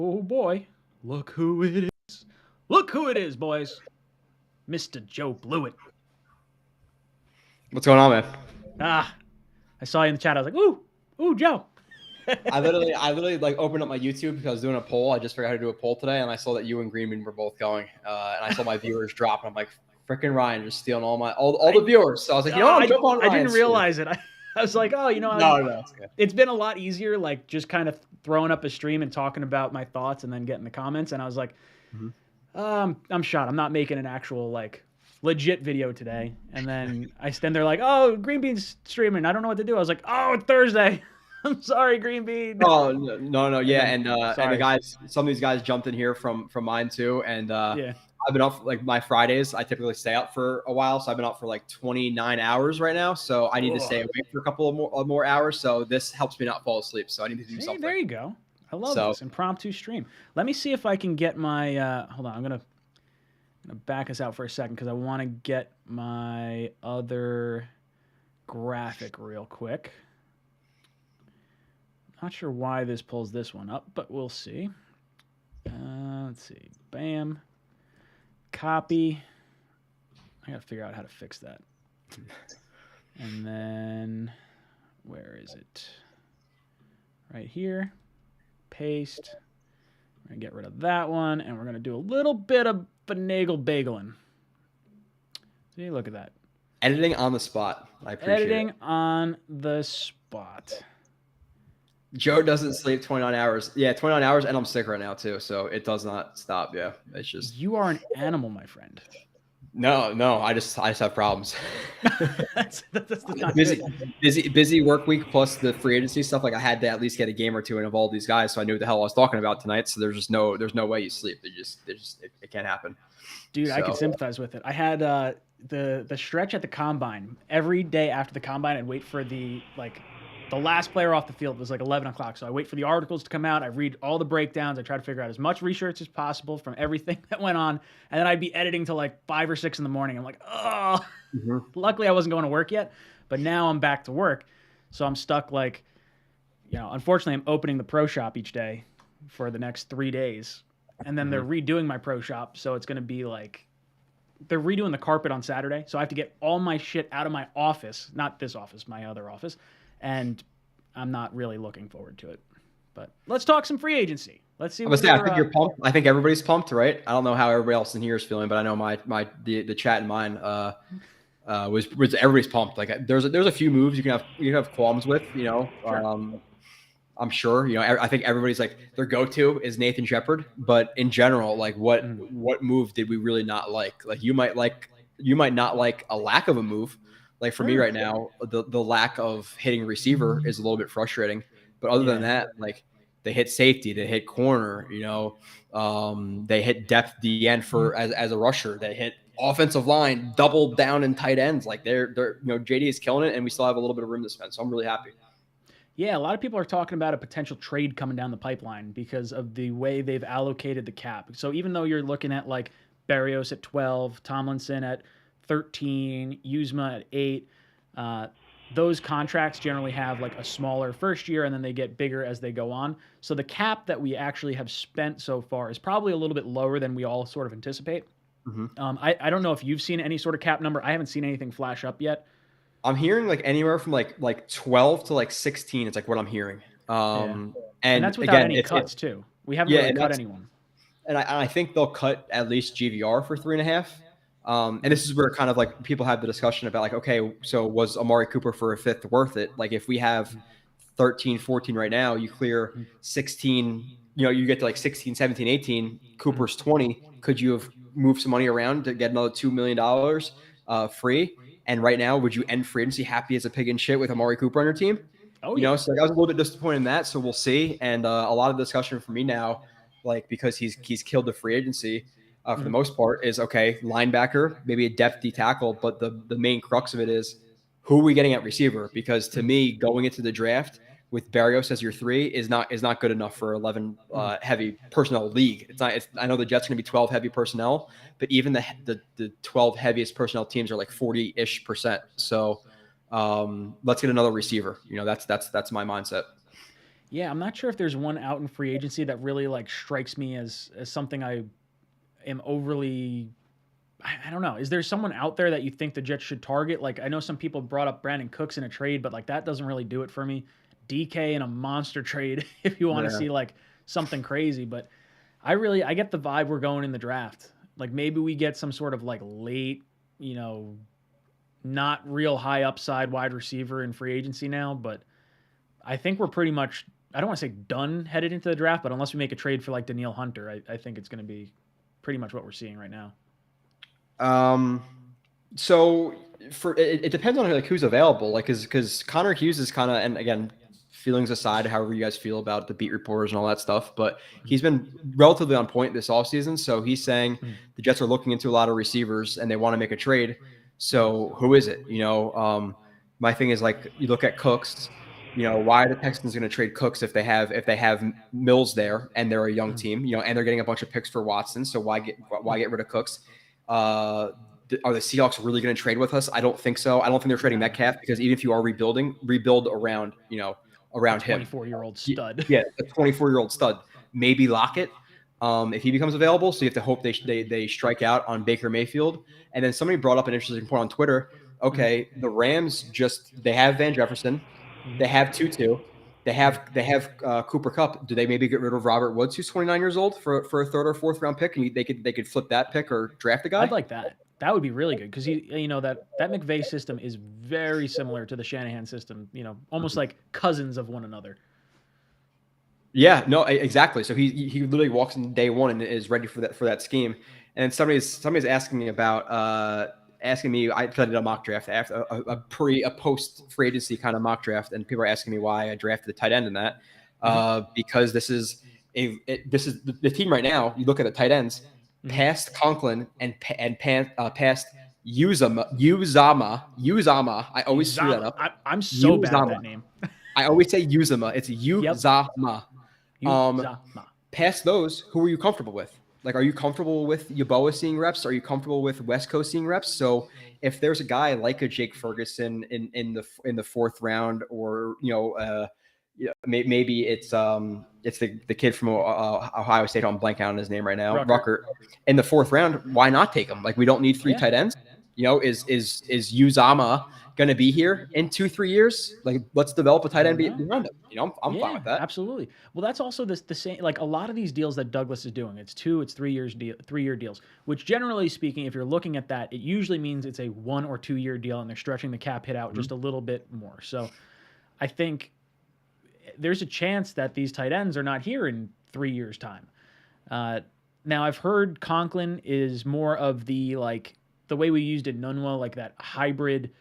Oh, boy. Look who it is. Look who it is, boys. Mr. Joe Blewett. What's going on, man? I saw you in the chat. I was like, ooh, Joe. I literally like opened up my YouTube because I was doing a poll. I just figured out how to do a poll today, and I saw that you and Greenbean were both going. And I saw my viewers drop, and I'm like, freaking Ryan just stealing all the viewers. So I was like, I'll jump on Ryan's I didn't realize it. I was like, no, it's good. It's been a lot easier, like just kind of throwing up a stream and talking about my thoughts and then getting the comments. And I was like, I'm shot. I'm not making an actual like legit video today. And then they're like, oh, Greenbean's streaming. I don't know what to do. I was like, oh, it's Thursday. I'm sorry, Green Bean. Oh no, yeah, and the guys, some of these guys jumped in here from mine too, and yeah. I've been up like my Fridays. I typically stay up for a while, so I've been up for like 29 hours right now. So I need to stay awake for a couple of more hours. So this helps me not fall asleep. So I need to do something. There you go. I love this impromptu stream. Let me see if I can get my. Hold on, I'm gonna I'm going to back us out for a second because I want to get my other graphic real quick. Not sure why this pulls this one up, but we'll see. Let's see. Bam. Copy. I got to figure out how to fix that. And then, where is it? Right here. Paste. We're going to get rid of that one, and we're going to do a little bit of finagle bageling. See, look at that. Editing on the spot. I appreciate Editing it. on the spot. Joe doesn't sleep 29 hours. Yeah, 29 hours, and I'm sick right now too, so it does not stop. Yeah, it's just. You are an animal, my friend. No, I just have problems. that's not busy work week plus the free agency stuff. Like I had to at least get a game or two in of all these guys, so I knew what the hell I was talking about tonight. So there's no way you sleep. It can't happen. Dude, so. I can sympathize with it. I had the stretch at the combine every day after the combine. I'd wait for the last player off the field was 11 o'clock. So I wait for the articles to come out. I read all the breakdowns. I try to figure out as much research as possible from everything that went on. And then I'd be editing till 5 or 6 in the morning. I'm like, oh, Luckily I wasn't going to work yet, but now I'm back to work. So I'm stuck unfortunately I'm opening the pro shop each day for the next 3 days. And then they're redoing my pro shop. So it's going to be they're redoing the carpet on Saturday. So I have to get all my shit out of my office, not this office, my other office. And I'm not really looking forward to it. But let's talk some free agency. Let's see. I think you're pumped. I think everybody's pumped, right? I don't know how everybody else in here is feeling, but I know the chat and mine was everybody's pumped. There's a few moves you can have qualms with, Sure. I'm sure, I think everybody's their go-to is Nathan Shepard, but in general, what move did we really not like? You might not like a lack of a move. For me right now, the lack of hitting receiver is a little bit frustrating. But other than that, they hit safety, they hit corner, they hit depth DN for as a rusher, they hit offensive line, double down in tight ends. They're JD is killing it, and we still have a little bit of room to spend. So I'm really happy. Yeah, a lot of people are talking about a potential trade coming down the pipeline because of the way they've allocated the cap. So even though you're looking at Berrios at 12, Tomlinson at 13, Uzma at 8. Those contracts generally have a smaller first year, and then they get bigger as they go on. So the cap that we actually have spent so far is probably a little bit lower than we all sort of anticipate. Mm-hmm. I don't know if you've seen any sort of cap number. I haven't seen anything flash up yet. I'm hearing anywhere from 12 to 16. It's what I'm hearing. And that's without any cuts too. We haven't really cut anyone. And I think they'll cut at least GVR for 3.5. And this is where kind of people have the discussion about okay, so was Amari Cooper for a 5th worth it? If we have 13, 14 right now, you clear 16, you get to 16, 17, 18, Cooper's 20. Could you have moved some money around to get another $2 million free? And right now, would you end free agency happy as a pig in shit with Amari Cooper on your team? Oh, yeah. So I was a little bit disappointed in that. So we'll see. And a lot of discussion for me now, because he's killed the free agency. For the most part, is linebacker, maybe a depth D tackle, but the main crux of it is who are we getting at receiver? Because to me, going into the draft with Berrios as your 3 is not good enough for 11 heavy personnel league. It's not. I know the Jets are going to be 12 heavy personnel, but even the 12 heaviest personnel teams are 40-ish%. So let's get another receiver. That's my mindset. Yeah, I'm not sure if there's one out in free agency that really strikes me as something I am overly, I don't know. Is there someone out there that you think the Jets should target? I know some people brought up Brandon Cooks in a trade, but that doesn't really do it for me. DK in a monster trade if you want to see something crazy. But I get the vibe we're going in the draft. Maybe we get some sort of late, not real high upside wide receiver in free agency now. But I think we're pretty much, I don't want to say done headed into the draft, but unless we make a trade for Danielle Hunter, I think it's going to be pretty much what we're seeing right now. So it depends on who's available, because Connor Hughes is kind of, and again, feelings aside, however you guys feel about the beat reporters and all that stuff, but he's been relatively on point this offseason. So he's saying the Jets are looking into a lot of receivers and they want to make a trade. So who is it? My thing is you look at Cooks. Why are the Texans going to trade Cooks if they have Mills there and they're a young team, and they're getting a bunch of picks for Watson? So why get rid of Cooks? Are the Seahawks really going to trade with us? I don't think so. I don't think they're trading Metcalf because even if you are rebuilding, rebuild around around him. 24-year-old stud. Yeah, a 24-year-old stud. Maybe Lockett if he becomes available. So you have to hope they strike out on Baker Mayfield. And then somebody brought up an interesting point on Twitter. Okay, the Rams they have Van Jefferson, they have Tutu, they have Cooper Kupp. Do they maybe get rid of Robert Woods, who's 29 years old, for a third or fourth round pick, and they could flip that pick or draft a guy? I'd like that. That would be really good because that McVay system is very similar to the Shanahan system. Almost like cousins of one another. Yeah, no, exactly. So he literally walks in day one and is ready for that scheme. And somebody's asking me about asking me. I did a mock draft after a post free agency kind of mock draft, and people are asking me why I drafted the tight end in that. Because this is the team right now. You look at the tight ends, past Conklin and past Uzama. I always screw that up. I'm so bad at that name. I always say Uzama. It's Uzama. Past those, who are you comfortable with? Like, are you comfortable with Yeboah seeing reps? Are you comfortable with West Coast seeing reps? So if there's a guy like a Jake Ferguson in the fourth round, or maybe it's the kid from Ohio State. I'm blanking on his name right now. Rucker. In the fourth round, why not take him? Like, we don't need three tight ends. Is Uzama going to be here in 2-3 years? Like, let's develop a tight end behind him. I'm fine with that. Absolutely. Well, that's also the same. Like, a lot of these deals that Douglas is doing, it's 3-year deals. Which, generally speaking, if you're looking at that, it usually means it's a 1 or 2 year deal, and they're stretching the cap hit out just a little bit more. So, I think there's a chance that these tight ends are not here in 3 years' time. Now, I've heard Conklin is more of the way we used it in Nunwa, like that hybrid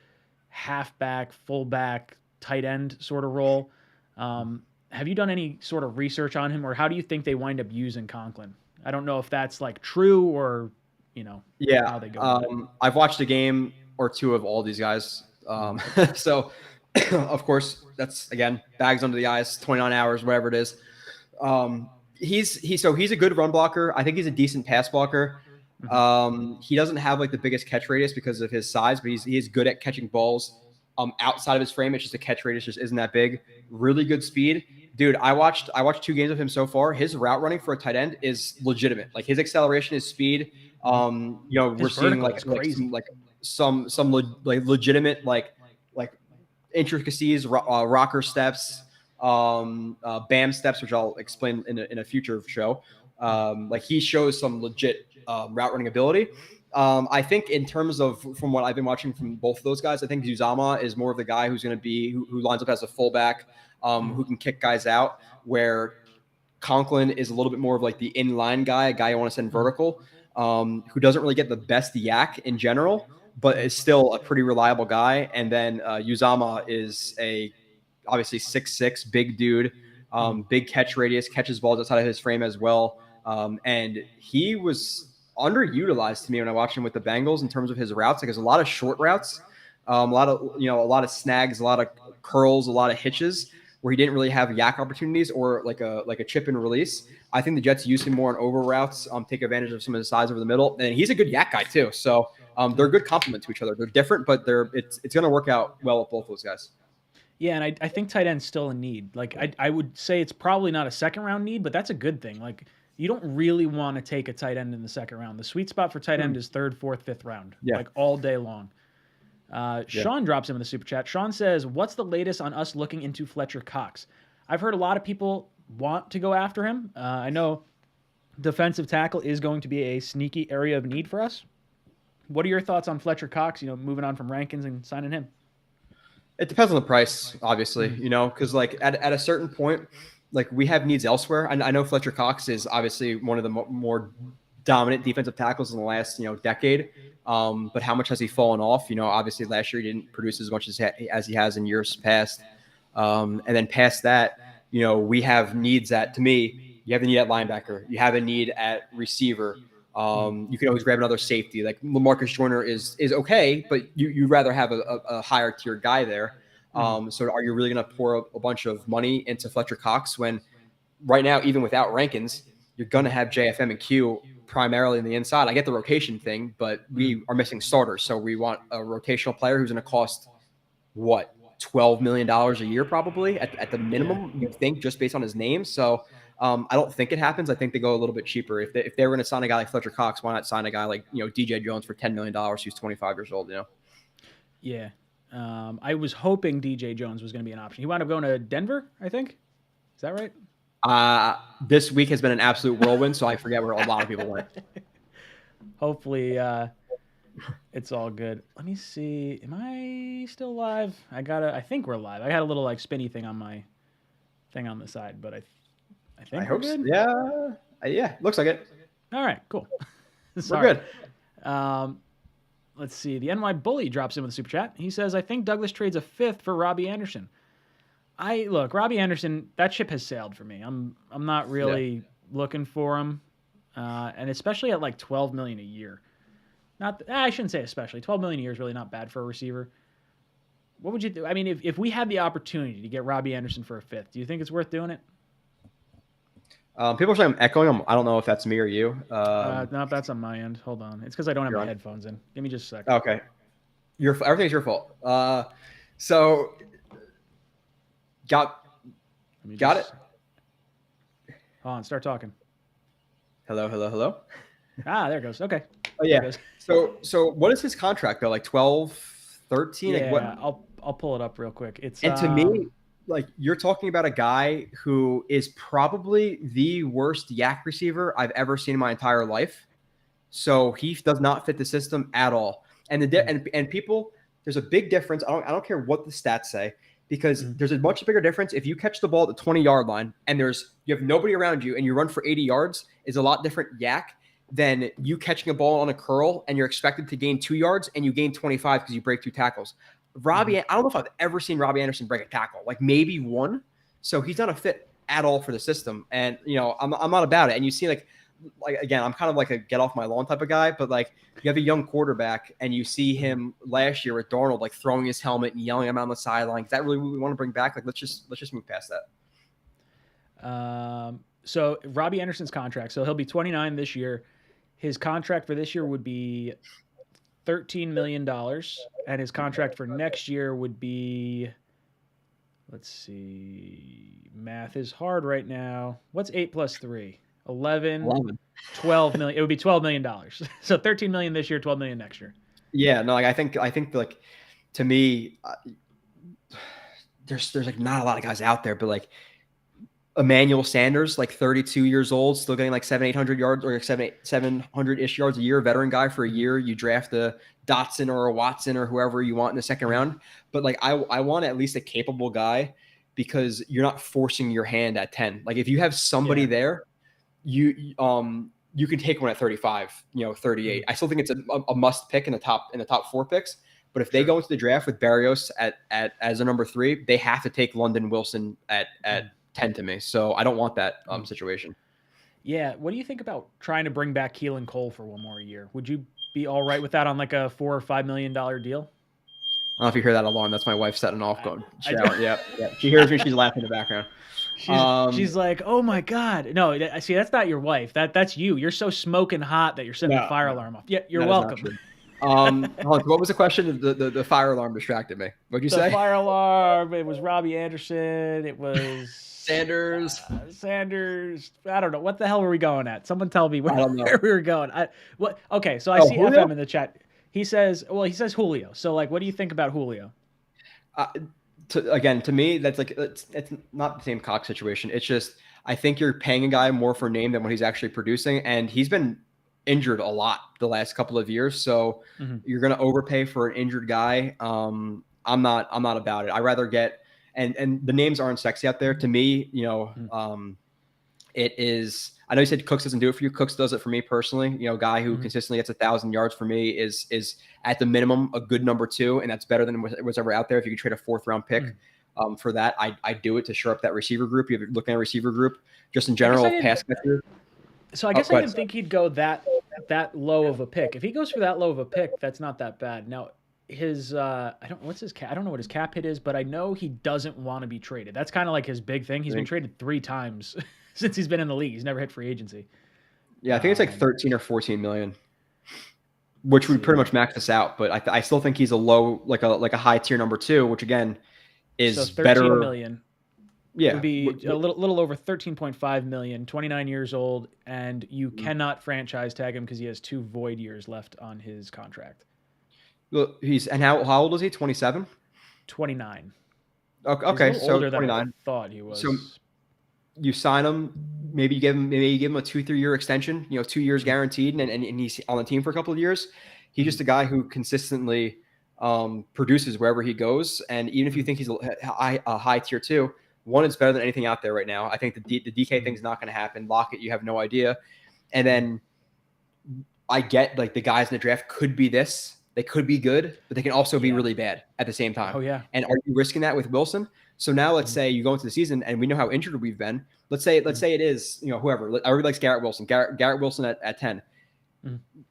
halfback, fullback, tight end sort of role. Have you done any sort of research on him, or how do you think they wind up using Conklin? I don't know if that's true or, how they go. I've watched a game or two of all these guys. So of course that's, again, bags under the eyes, 29 hours, whatever it is. He's a good run blocker. I think he's a decent pass blocker. He doesn't have the biggest catch radius because of his size, but he is good at catching balls outside of his frame. It's just the catch radius just isn't that big. Really good speed. Dude, I watched 2 games of him so far. His route running for a tight end is legitimate. Like, his acceleration, his speed. We're seeing some legitimate intricacies, rocker steps, BAM steps, which I'll explain in a future show. He shows some legit route running ability. I think in terms of, from what I've been watching from both of those guys, I think Uzama is more of the guy who's going to be who lines up as a fullback, who can kick guys out, where Conklin is a little bit more of the inline guy, a guy you want to send vertical, who doesn't really get the best yak in general, but is still a pretty reliable guy. And then Uzama is obviously 6'6", big dude, big catch radius, catches balls outside of his frame as well. And he was underutilized to me when I watched him with the Bengals in terms of his routes. There's a lot of short routes, a lot of snags, a lot of curls, a lot of hitches where he didn't really have yak opportunities or like a chip and release. I think the Jets use him more on over routes, take advantage of some of the size over the middle, and he's a good yak guy too. So they're a good complement to each other. They're different, but it's going to work out well with both those guys. Yeah, and I think tight end's still a need. I would say it's probably not a second round need, but that's a good thing. You don't really want to take a tight end in the second round. The sweet spot for tight end is third, fourth, fifth round, all day long. Sean drops him in the super chat. Sean says, "What's the latest on us looking into Fletcher Cox?" I've heard a lot of people want to go after him. I know defensive tackle is going to be a sneaky area of need for us. What are your thoughts on Fletcher Cox? Moving on from Rankins and signing him. It depends on the price, obviously. Because at a certain point, we have needs elsewhere. I know Fletcher Cox is obviously one of the more dominant defensive tackles in the last decade. But how much has he fallen off? Obviously last year he didn't produce as much as he has in years past. And then past that, we have needs that, to me, you have a need at linebacker, you have a need at receiver. You can always grab another safety. Like LaMarcus Joyner is okay, but you'd rather have a higher tier guy there. So are you really going to pour a bunch of money into Fletcher Cox when right now, even without Rankins, you're going to have JFM and Q primarily in the inside. I get the rotation thing, but we are missing starters. So we want a rotational player who's going to cost what, $12 million a year, probably at the minimum, you think, just based on his name. So I don't think it happens. I think they go a little bit cheaper. If they were going to sign a guy like Fletcher Cox, why not sign a guy like, DJ Jones for $10 million, who's 25 years old, Yeah. I was hoping DJ Jones was going to be an option. He wound up going to Denver, I think. Is that right? This week has been an absolute whirlwind, so I forget where a lot of people went. Hopefully, it's all good. Let me see. Am I still live? I think we're live. I had a little like spinny thing on my thing on the side, but I think we're good. So. Yeah, looks like it. All right, cool. We're good. Let's see. The NY Bully drops in with a super chat. He says, I think Douglas trades a fifth for Robbie Anderson. Robbie Anderson, that ship has sailed for me. I'm not really looking for him, and especially at like $12 million a year. I shouldn't say especially. $12 million a year is really not bad for a receiver. What would you do? I mean, if we had the opportunity to get Robbie Anderson for a fifth, do you think it's worth doing it? People are saying I'm echoing them. I don't know if that's me or you. No, that's on my end. Hold on. It's because I don't have my headphones in. Give me just a second. Okay. Everything's your fault. So got it. Hold on. Start talking. Hello. There it goes. Okay. Oh yeah. So what is his contract though? Like 12, 13? Yeah. Like what? I'll pull it up real quick. And to me, like, you're talking about a guy who is probably the worst yak receiver I've ever seen in my entire life. So he does not fit the system at all. And and people, there's a big difference. I don't care what the stats say, because there's a much bigger difference if you catch the ball at the 20-yard line and you have nobody around you and you run for 80 yards is a lot different yak than you catching a ball on a curl and you're expected to gain 2 yards and you gain 25 because you break 2 tackles. Robbie, I don't know if I've ever seen Robbie Anderson break a tackle, like maybe one. So he's not a fit at all for the system. And, I'm not about it. And you see like, again, I'm kind of like a get off my lawn type of guy, but like you have a young quarterback and you see him last year with Darnold, like throwing his helmet and yelling at him on the sideline. Is that really what we want to bring back? Like, let's just move past that. So Robbie Anderson's contract, so he'll be 29 this year. His contract for this year would be $13 million, and his contract for next year would be, let's see, math is hard right now. What's 8 plus 3? 11. 12 million. It would be $12 million. So 13 million this year, 12 million next year. Yeah, no, like I think like, to me, there's like not a lot of guys out there, but like Emmanuel Sanders, like 32 years old, still getting like 700-800 yards or 700-ish yards a year, veteran guy for a year. You draft a Dotson or a Watson or whoever you want in the second round. But like I want at least a capable guy, because you're not forcing your hand at 10. Like if you have somebody there, you can take one at 35, 38. I still think it's a must pick in the top 4 picks. But if they go into the draft with Barrios at as a number 3, they have to take London Wilson at 10 to me. So I don't want that situation. Yeah. What do you think about trying to bring back Keelan Cole for one more year? Would you be all right with that on like a $4 or $5 million deal? I don't know if you hear that alarm. That's my wife setting off going shower. Yeah. She hears me. She's laughing in the background. She's like, oh my God. No, I see. That's not your wife. That's you. You're so smoking hot that you're setting the fire alarm off. Yeah. You're welcome. What was the question? The fire alarm distracted me. What'd you say? The fire alarm. It was Robbie Anderson. It was Sanders. I don't know. What the hell were we going at? Someone tell me where we were going. Okay, so I see Julio? FM in the chat. He says Julio. So like, what do you think about Julio? To me, that's like it's not the same Cox situation. It's just I think you're paying a guy more for name than what he's actually producing, and he's been injured a lot the last couple of years. So you're going to overpay for an injured guy. I'm not about it. I rather get and the names aren't sexy out there to me. It is. I know you said Cooks doesn't do it for you. Cooks does it for me personally. Guy who consistently gets 1,000 yards for me is at the minimum a good number 2, and that's better than what's ever out there. If you could trade a 4th round pick for that, I do it to shore up that receiver group. You're looking at a receiver group just in general, pass catcher. So I guess I didn't think he'd go that low of a pick. If he goes for that low of a pick, that's not that bad. Now his I don't know what his cap hit is, but I know he doesn't want to be traded. That's kind of like his big thing. He's been traded 3 times since he's been in the league. He's never hit free agency. Yeah, I think it's like 13 or 14 million, which would pretty much max this out. But I still think he's a low, like a high tier number 2, which again is so 13 better. million. Yeah, would be a little over 13.5 million, 29 years old, and you cannot franchise tag him because he has 2 void years left on his contract. Well, how old is he? 27? 29. Okay, he's so older 29. than I thought he was. So you sign him, maybe you give him a 2-3 year extension, 2 years guaranteed, and he's on the team for a couple of years. He's just a guy who consistently produces wherever he goes. And even if you think he's a high tier 2, one, it's better than anything out there right now. I think the DK thing's not going to happen. Lockett, you have no idea. And then I get like the guys in the draft could be this. They could be good, but they can also be really bad at the same time. Oh, yeah. And are you risking that with Wilson? So now let's say you go into the season and we know how injured we've been. Let's say it is, whoever. Everybody likes Garrett Wilson. Garrett Wilson at 10.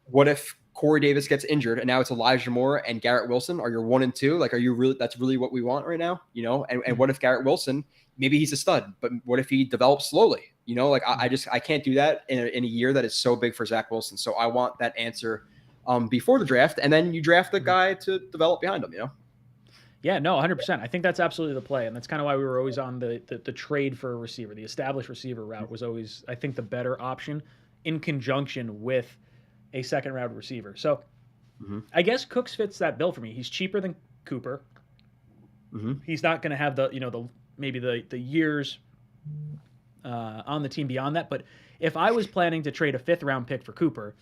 What if Corey Davis gets injured and now it's Elijah Moore and Garrett Wilson? Are you 1 and 2? Like, are you really? That's really what we want right now, And what if Garrett Wilson? Maybe he's a stud, but what if he develops slowly? I can't do that in a year that is so big for Zach Wilson. So I want that answer before the draft, and then you draft the guy to develop behind him. Yeah, no, 100%. I think that's absolutely the play, and that's kind of why we were always on the trade for a receiver. The established receiver route was always, I think, the better option in conjunction with a second-round receiver. So I guess Cooks fits that bill for me. He's cheaper than Cooper. He's not going to have the years on the team beyond that. But if I was planning to trade a 5th-round pick for Cooper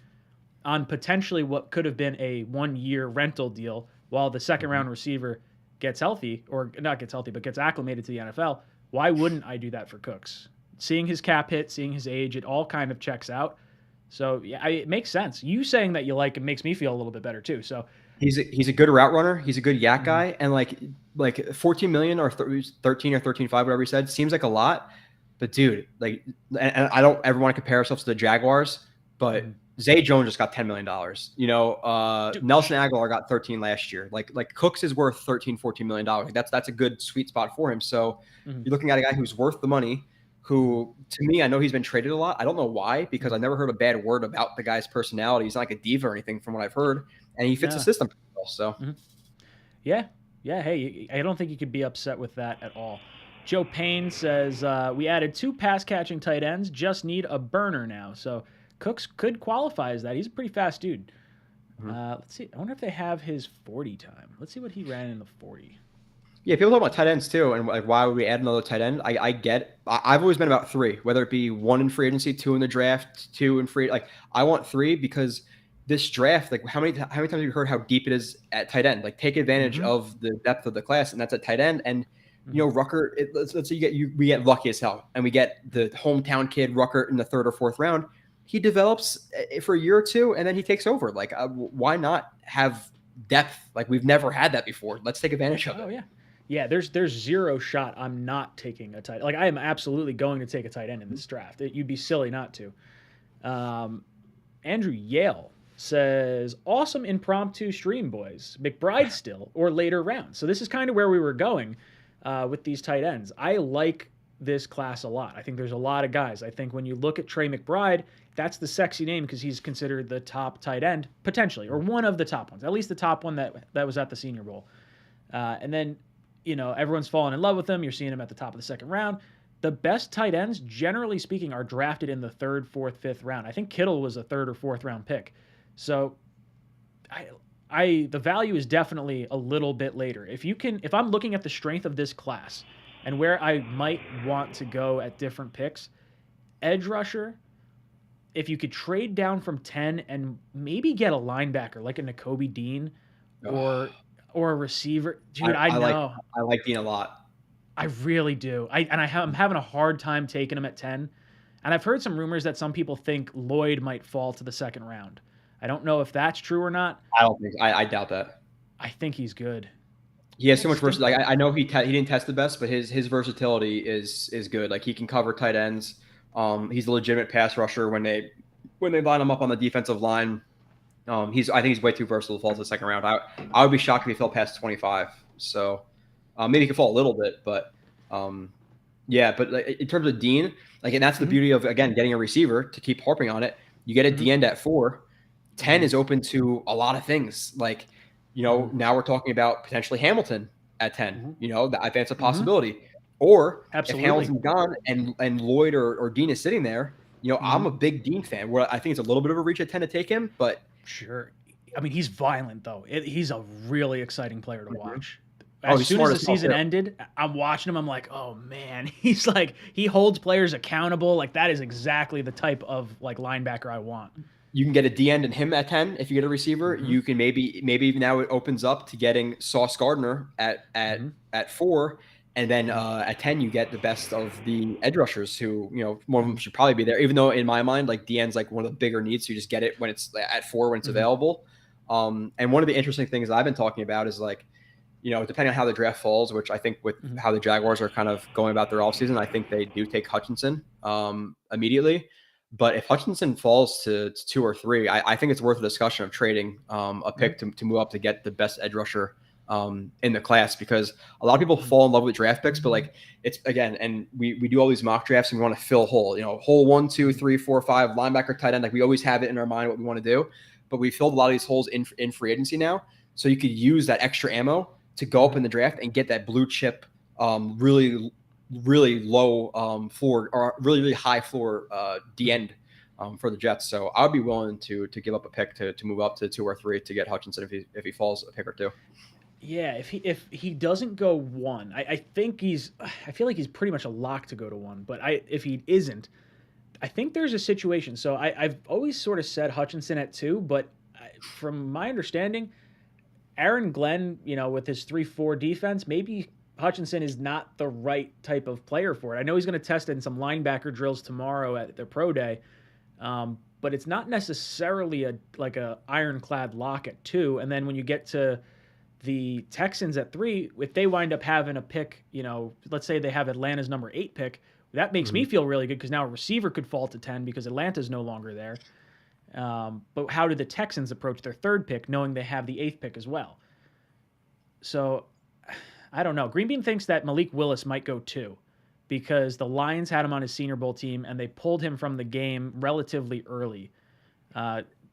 on potentially what could have been a 1-year rental deal while the second-round receiver gets healthy, or not gets healthy, but gets acclimated to the NFL, why wouldn't I do that for Cooks? Seeing his cap hit, seeing his age, it all kind of checks out. So yeah, it makes sense. You saying that you like him makes me feel a little bit better too. So he's a good route runner. He's a good yak guy, and like 14 million or 13 or 13.5, whatever he said, seems like a lot. But dude, and I don't ever want to compare ourselves to the Jaguars, but Zay Jones just got $10 million. Nelson Aguilar got 13 last year. Like Cooks is worth $13-14 million. That's a good sweet spot for him. So you're looking at a guy who's worth the money. Who, to me, I know he's been traded a lot. I don't know why, because I never heard a bad word about the guy's personality. He's not like a diva or anything from what I've heard, and he fits the system well. So, yeah. Hey, I don't think you could be upset with that at all. Joe Payne says we added 2 pass-catching tight ends. Just need a burner now. So Cooks could qualify as that. He's a pretty fast dude. Let's see. I wonder if they have his 40 time. Let's see what he ran in the 40. Yeah, people talk about tight ends too, and like why would we add another tight end? I've always been about 3, whether it be 1 in free agency, 2 in the draft, 2 in free. Like I want 3 because this draft, like how many times have you heard how deep it is at tight end? Like take advantage of the depth of the class, and that's at tight end. And Rucker, let's say we get lucky as hell, and we get the hometown kid Rucker in the 3rd or 4th round. He develops for a year or 2, and then he takes over. Like why not have depth? Like we've never had that before. Let's take advantage of it. Oh yeah. Yeah, there's zero shot I'm not taking a tight. Like I am absolutely going to take a tight end in this draft. You'd be silly not to. Andrew Yale says, awesome impromptu stream, boys. McBride still or later rounds. So this is kind of where we were going with these tight ends. I like this class a lot. I think there's a lot of guys. I think when you look at Trey McBride, that's the sexy name because he's considered the top tight end potentially, or one of the top ones, at least the top one that was at the Senior Bowl. And then everyone's falling in love with him. You're seeing him at the top of the 2nd round. The best tight ends, generally speaking, are drafted in the 3rd, 4th, 5th round. I think Kittle was a 3rd or 4th round pick. So the value is definitely a little bit later. If I'm looking at the strength of this class and where I might want to go at different picks, edge rusher, if you could trade down from 10 and maybe get a linebacker like a Nakobe Dean or a receiver. Dude, I know. I like Dean a lot. I really do. I'm having a hard time taking him at 10. And I've heard some rumors that some people think Lloyd might fall to the 2nd round. I don't know if that's true or not. I doubt that. I think he's good. He has so much versatility. Like I know he didn't test the best, but his versatility is good. Like he can cover tight ends. He's a legitimate pass rusher when they line him up on the defensive line. I think he's way too versatile to fall to the 2nd round. I would be shocked if he fell past 25. So maybe he could fall a little bit, but yeah. But like, in terms of Dean, and that's the beauty of again getting a receiver to keep harping on it. You get a D end at 4. 10 is open to a lot of things. Like, now we're talking about potentially Hamilton at 10. I think that's a possibility. Or Absolutely. if Hamilton's gone and Lloyd or Dean is sitting there, I'm a big Dean fan. Where I think it's a little bit of a reach at 10 to take him, but sure. I mean, he's violent though. He's a really exciting player to watch. As soon as the season ended, I'm watching him. I'm like, oh man, he's like, he holds players accountable. Like that is exactly the type of like linebacker I want. You can get a D end and him at 10 if you get a receiver. You can maybe now it opens up to getting Sauce Gardner at 4. And then at 10, you get the best of the edge rushers who, one of them should probably be there, even though in my mind, like D end's like one of the bigger needs. So you just get it when it's at 4, when it's available. And one of the interesting things I've been talking about is like, depending on how the draft falls, which I think with how the Jaguars are kind of going about their offseason, I think they do take Hutchinson immediately. But if Hutchinson falls to 2 or 3, I think it's worth a discussion of trading a pick to move up to get the best edge rusher in the class, because a lot of people fall in love with draft picks, but like it's again, and we do all these mock drafts and we want to fill hole 1, 2, 3, 4, 5, linebacker, tight end. Like we always have it in our mind what we want to do, but we filled a lot of these holes in free agency now. So you could use that extra ammo to go up in the draft and get that blue chip, really low floor or really high floor D end for the Jets. So I'd be willing to give up a pick to move up to 2 or 3 to get Hutchinson if he falls a pick or 2. Yeah, if he doesn't go 1, I feel like he's pretty much a lock to go to 1. But if he isn't, I think there's a situation. So I've always sort of said Hutchinson at 2, but from my understanding, Aaron Glenn, with his 3-4 defense, maybe Hutchinson is not the right type of player for it. I know he's going to test in some linebacker drills tomorrow at their pro day, but it's not necessarily a ironclad lock at 2. And then when you get to the Texans at 3, if they wind up having a pick, let's say they have Atlanta's number 8 pick, that makes me feel really good because now a receiver could fall to 10 because Atlanta's no longer there. But how do the Texans approach their 3rd pick, knowing they have the 8th pick as well? So I don't know. Green Bean thinks that Malik Willis might go 2 because the Lions had him on his Senior Bowl team and they pulled him from the game relatively early,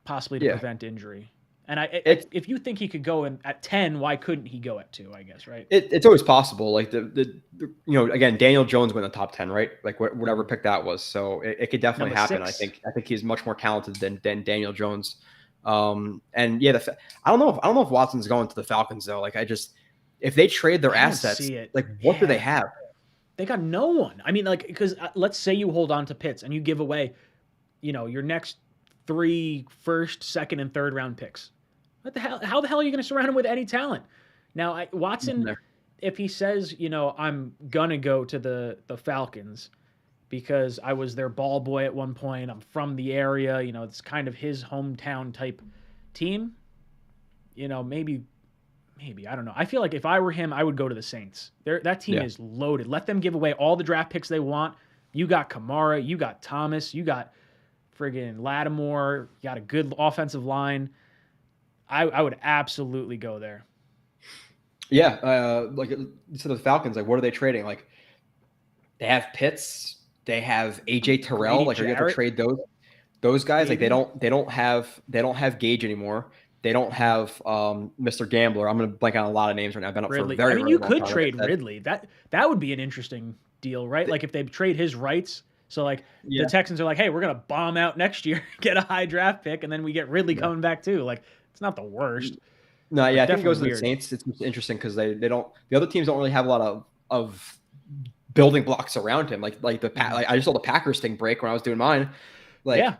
possibly to prevent injury. And if you think he could go in at 10, why couldn't he go at 2? I guess, right? It's always possible. Like again, Daniel Jones went in the top 10, right? Like whatever pick that was. So it could definitely happen. 6. I think he's much more talented than Daniel Jones. And yeah, I don't know if Watson's going to the Falcons though. Like if they trade their assets, like what do they have? They got no one. I mean, like because let's say you hold on to Pitts and you give away, your next 3 first, second, and third round picks. What the hell? How the hell are you going to surround him with any talent? Now, Watson, if he says, I'm going to go to the Falcons because I was their ball boy at one point, I'm from the area, it's kind of his hometown type team, maybe, I don't know. I feel like if I were him, I would go to the Saints. That team is loaded. Let them give away all the draft picks they want. You got Kamara, you got Thomas, you got friggin' Lattimore, you got a good offensive line. I would absolutely go there. Yeah, like so the Falcons, like what are they trading? Like they have Pitts, they have AJ Terrell. Like are you going to trade those guys? Maybe. Like they don't have Gage anymore. They don't have Mr. Gambler. I'm going to blank on a lot of names right now. I've been up Ridley. for a very, you could trade Ridley. That would be an interesting deal, right? Like if they trade his rights. So like the Texans are like, hey, we're going to bomb out next year, get a high draft pick, and then we get Ridley coming back too. Like it's not the worst. No, yeah, I think it goes to the Saints. It's interesting because they don't. The other teams don't really have a lot of building blocks around him. Like I just saw the Packers thing break when I was doing mine. Like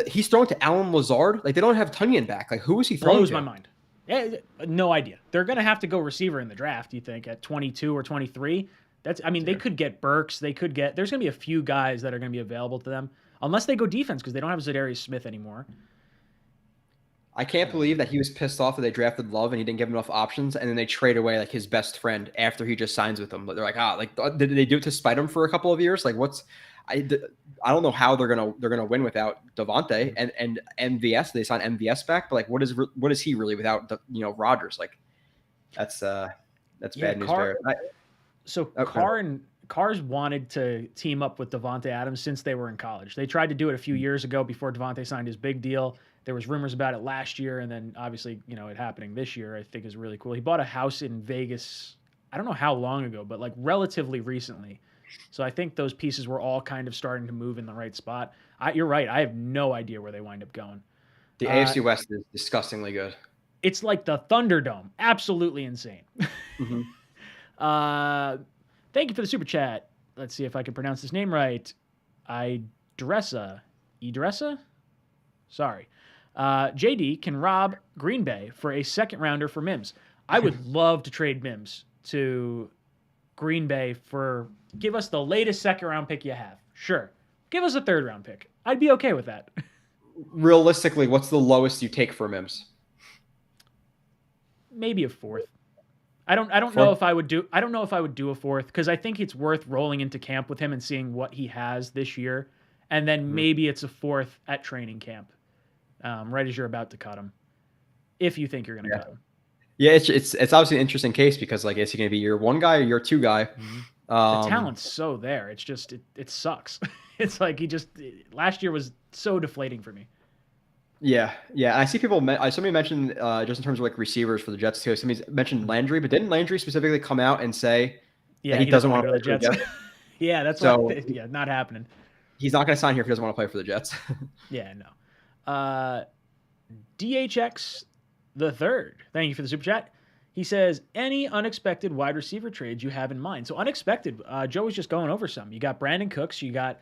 he's throwing to Alan Lazard. Like they don't have Tunyon back. Like who is he throwing? Blows my mind. Yeah, no idea. They're gonna have to go receiver in the draft. You think at 22 or 23? They could get Burks. They could get. There's gonna be a few guys that are gonna be available to them unless they go defense because they don't have Zadarius Smith anymore. I can't believe that he was pissed off that they drafted Love and he didn't give him enough options, and then they trade away like his best friend after he just signs with them. But they're like, did they do it to spite him for a couple of years? Like, I don't know how they're gonna win without Davante and MVS. They signed MVS back, but like, what is he really without Rodgers? Like, that's bad news there. So Carr and Carr's wanted to team up with Davante Adams since they were in college. They tried to do it a few years ago before Davante signed his big deal. There was rumors about it last year, and then obviously, it happening this year, I think is really cool. He bought a house in Vegas, I don't know how long ago, but like relatively recently. So I think those pieces were all kind of starting to move in the right spot. You're right. I have no idea where they wind up going. The AFC West is disgustingly good. It's like the Thunderdome. Absolutely insane. Mm-hmm. Thank you for the super chat. Let's see if I can pronounce this name right. Idressa? Sorry. JD can rob Green Bay for a second rounder for Mims. I would love to trade Mims to Green Bay for give us the latest second round pick you have. Sure. Give us a third round pick. I'd be okay with that. Realistically, what's the lowest you take for Mims? Maybe a fourth. I don't know if I would do a fourth because I think it's worth rolling into camp with him and seeing what he has this year, and then maybe it's a fourth at training camp, right as you're about to cut him, if you think you're going to cut him. Yeah, it's obviously an interesting case because like is he going to be year one guy or year two guy? Mm-hmm. The talent's so there. It's just it sucks. It's like last year was so deflating for me. Yeah. I see people. Somebody mentioned just in terms of like receivers for the Jets too. Somebody mentioned Landry, but didn't Landry specifically come out and say that he doesn't want to play for the Jets? Yeah, that's not happening. He's not going to sign here if he doesn't want to play for the Jets. Yeah, no. DHX the third. Thank you for the super chat. He says, any unexpected wide receiver trades you have in mind? So unexpected. Joe was just going over some. You got Brandon Cooks. You got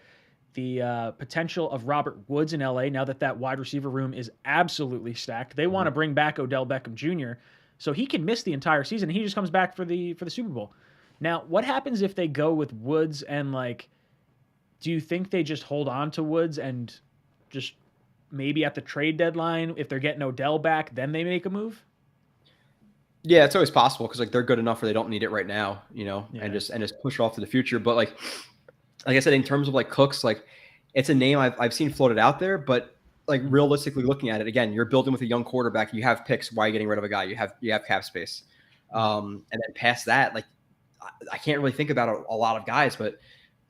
the potential of Robert Woods in LA now that wide receiver room is absolutely stacked. They want to bring back Odell Beckham Jr., so he can miss the entire season. He just comes back for the Super Bowl. Now, what happens if they go with Woods and do you think they just hold on to Woods and just maybe at the trade deadline, if they're getting Odell back, then they make a move? Yeah, it's always possible because they're good enough where they don't need it right now, and just push it off to the future. But like I said, in terms of Cooks, it's a name I've seen floated out there, but realistically looking at it, again, you're building with a young quarterback. You have picks. Why are you getting rid of a guy? You have cap space, and then past that, I can't really think about a lot of guys, but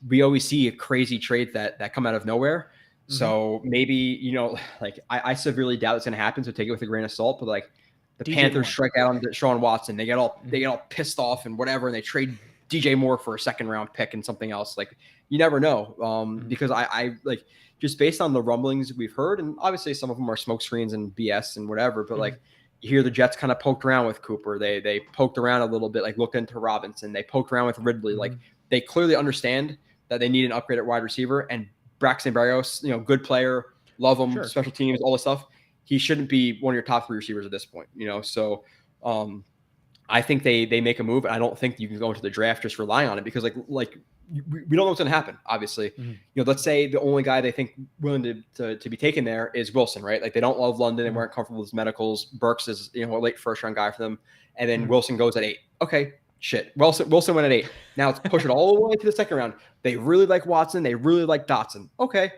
we always see crazy trades that come out of nowhere. Mm-hmm. So maybe I severely doubt it's going to happen. So take it with a grain of salt. But the DJ Panthers strike out on Deshaun Watson, they get all pissed off and whatever, and they trade DJ Moore for a second round pick and something else. You never know, because I just based on the rumblings we've heard, and obviously some of them are smoke screens and BS and whatever, but you hear the Jets kind of poked around with Cooper. They poked around a little bit, looked into Robinson. They poked around with Ridley. They clearly understand that they need an upgrade at wide receiver, and Braxton Berrios, good player, love him, sure. Special teams, all this stuff. He shouldn't be one of your top three receivers at this point, So I think they make a move, and I don't think you can go into the draft just relying on it because we don't know what's going to happen. Obviously, let's say the only guy they think willing to be taken there is Wilson, right? They don't love London and weren't comfortable with his medicals. Burks is a late first round guy for them, and then Wilson goes at 8. Okay, shit. Wilson went at 8. Now let's push it all the way to the second round. They really like Watson. They really like Dotson. Okay,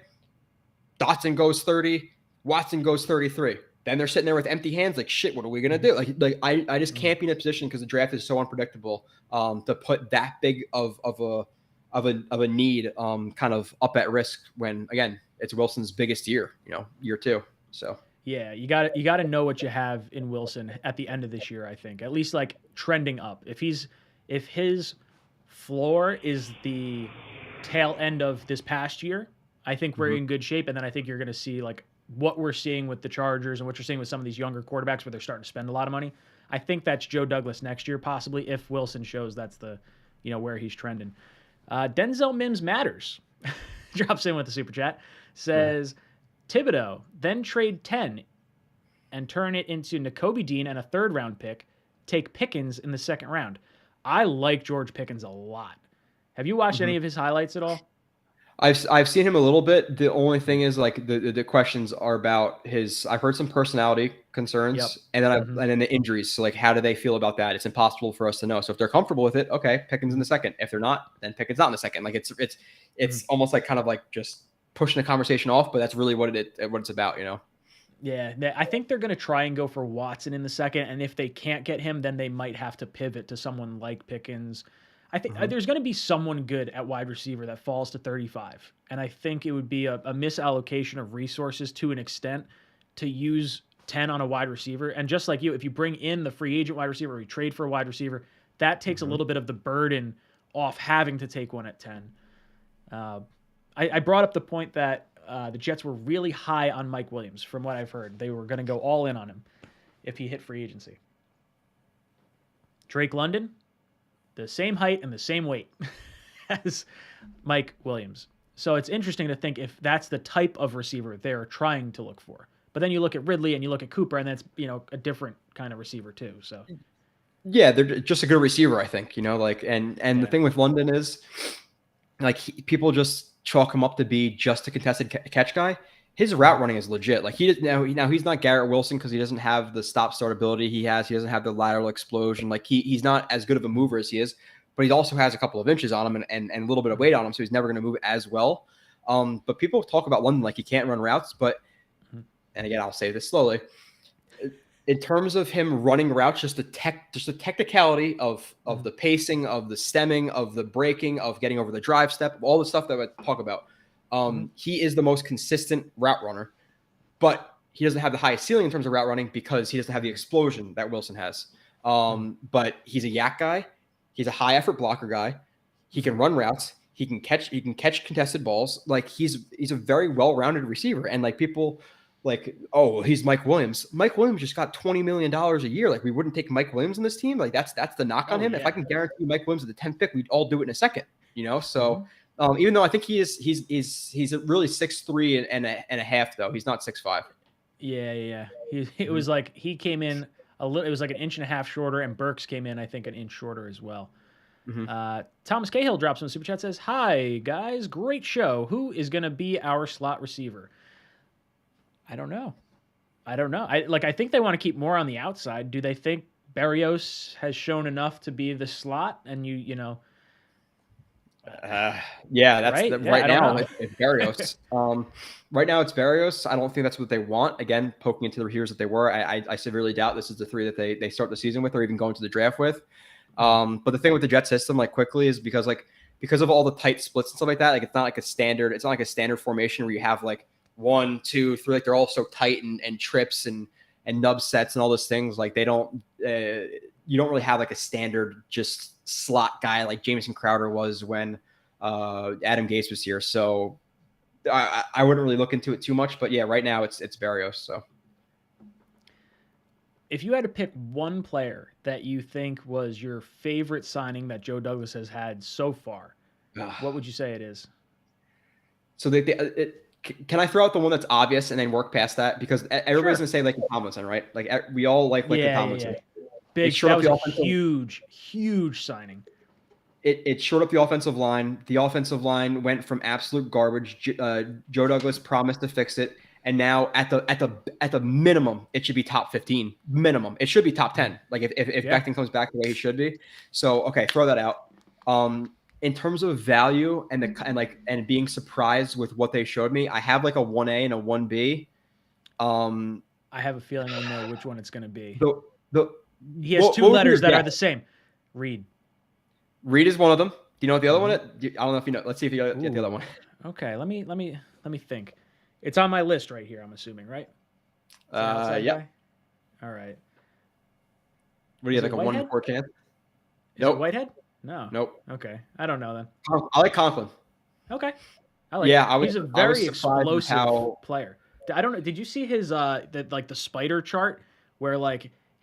Dotson goes 30. Watson goes 33. Then they're sitting there with empty hands, shit, what are we gonna do? I just can't be in a position because the draft is so unpredictable to put that big of a need kind of up at risk when again it's Wilson's biggest year, year 2. So yeah, you got to know what you have in Wilson at the end of this year. I think at least trending up. If his floor is the tail end of this past year, I think we're in good shape, and then I think you're gonna see what we're seeing with the Chargers and what you're seeing with some of these younger quarterbacks where they're starting to spend a lot of money. I think that's Joe Douglas next year, possibly, if Wilson shows that's the, where he's trending. Denzel Mims matters. Drops in with the super chat. Says, Thibodeau, then trade 10 and turn it into Nakobe Dean and a third round pick. Take Pickens in the second round. I like George Pickens a lot. Have you watched any of his highlights at all? I've seen him a little bit. The only thing is the questions are about his. I've heard some personality concerns, and then and then the injuries. So how do they feel about that? It's impossible for us to know. So if they're comfortable with it, okay, Pickens in the second. If they're not, then Pickens not in the second. It's almost kind of just pushing the conversation off, but that's really what it's about, Yeah, I think they're going to try and go for Watson in the second, and if they can't get him, then they might have to pivot to someone like Pickens. I think there's going to be someone good at wide receiver that falls to 35. And I think it would be a misallocation of resources to an extent to use 10 on a wide receiver. And just like you, if you bring in the free agent wide receiver or you trade for a wide receiver, that takes a little bit of the burden off having to take one at 10. I brought up the point that the Jets were really high on Mike Williams. From what I've heard, they were going to go all in on him if he hit free agency. Drake London, the same height and the same weight as Mike Williams. So it's interesting to think if that's the type of receiver they're trying to look for. But then you look at Ridley and you look at Cooper, and that's, a different kind of receiver too. So yeah, they're just a good receiver, I think, and the thing with London is people just chalk him up to be just a contested catch guy. His route running is legit. Like he's not Garrett Wilson because he doesn't have the stop start ability he has. He doesn't have the lateral explosion. Like he's not as good of a mover as he is, but he also has a couple of inches on him and a little bit of weight on him, so he's never going to move as well. But people talk about London like he can't run routes, but and again I'll say this slowly. In terms of him running routes, just the technicality of the pacing, of the stemming, of the braking, of getting over the drive step, all the stuff that I talk about. He is the most consistent route runner, but he doesn't have the highest ceiling in terms of route running because he doesn't have the explosion that Wilson has. But he's a yak guy. He's a high effort blocker guy. He can run routes. He can catch contested balls. Like he's a very well-rounded receiver. And like people oh, he's Mike Williams. Mike Williams just got $20 million a year. Like we wouldn't take Mike Williams in this team. Like that's the knock on him. Yeah. If I can guarantee Mike Williams at the 10th pick, we'd all do it in a second, So even though I think he's really 6'3" and a half though. He's not 6'5". Yeah. It was like he came in a little. It was like an inch and a half shorter, and Burks came in, I think, an inch shorter as well. Thomas Cahill drops on the super chat, says, "Hi guys, great show. Who is going to be our slot receiver?" I don't know. I think they want to keep more on the outside. Do they think Berrios has shown enough to be the slot? And yeah, that's right, right now it's Berrios. Right now it's Berrios. I don't think that's what they want. Again, poking into the receivers that they were. I severely doubt this is the three that they start the season with or even go into the draft with. But the thing with the Jet system, quickly, is because of all the tight splits and stuff like that, it's not like a standard formation where you have 1, 2, 3, they're all so tight and trips and nub sets and all those things. They don't you don't really have a standard just slot guy like Jamison Crowder was when Adam Gase was here. So I wouldn't really look into it too much, but yeah, right now it's Berrios. So if you had to pick one player that you think was your favorite signing that Joe Douglas has had so far, what would you say it is? So can I throw out the one that's obvious and then work past that? Because everybody's going to say Tomlinson, right? We all like Tomlinson. Yeah. Big, that was a huge signing. It shored up the offensive line. The offensive line went from absolute garbage. Joe Douglas promised to fix it, and now at the minimum, it should be top 15. Minimum, it should be top 10. If Becton comes back the way he should be. So okay, throw that out. In terms of value and being surprised with what they showed me, I have a 1A and a 1B. I have a feeling I know which one it's going to be. He has two letters that are the same. Reed is one of them. Do you know what the other one is? I don't know if you know. Let's see if you get the other one. Okay, let me think. It's on my list right here, I'm assuming, right? Yeah. Guy? All right. What do you have, a 1 in 4 chance? Nope. Whitehead? No. Nope. Okay. I don't know then. I like Conklin. Okay. I like him. He's a very explosive player. I don't know. Did you see his the spider chart where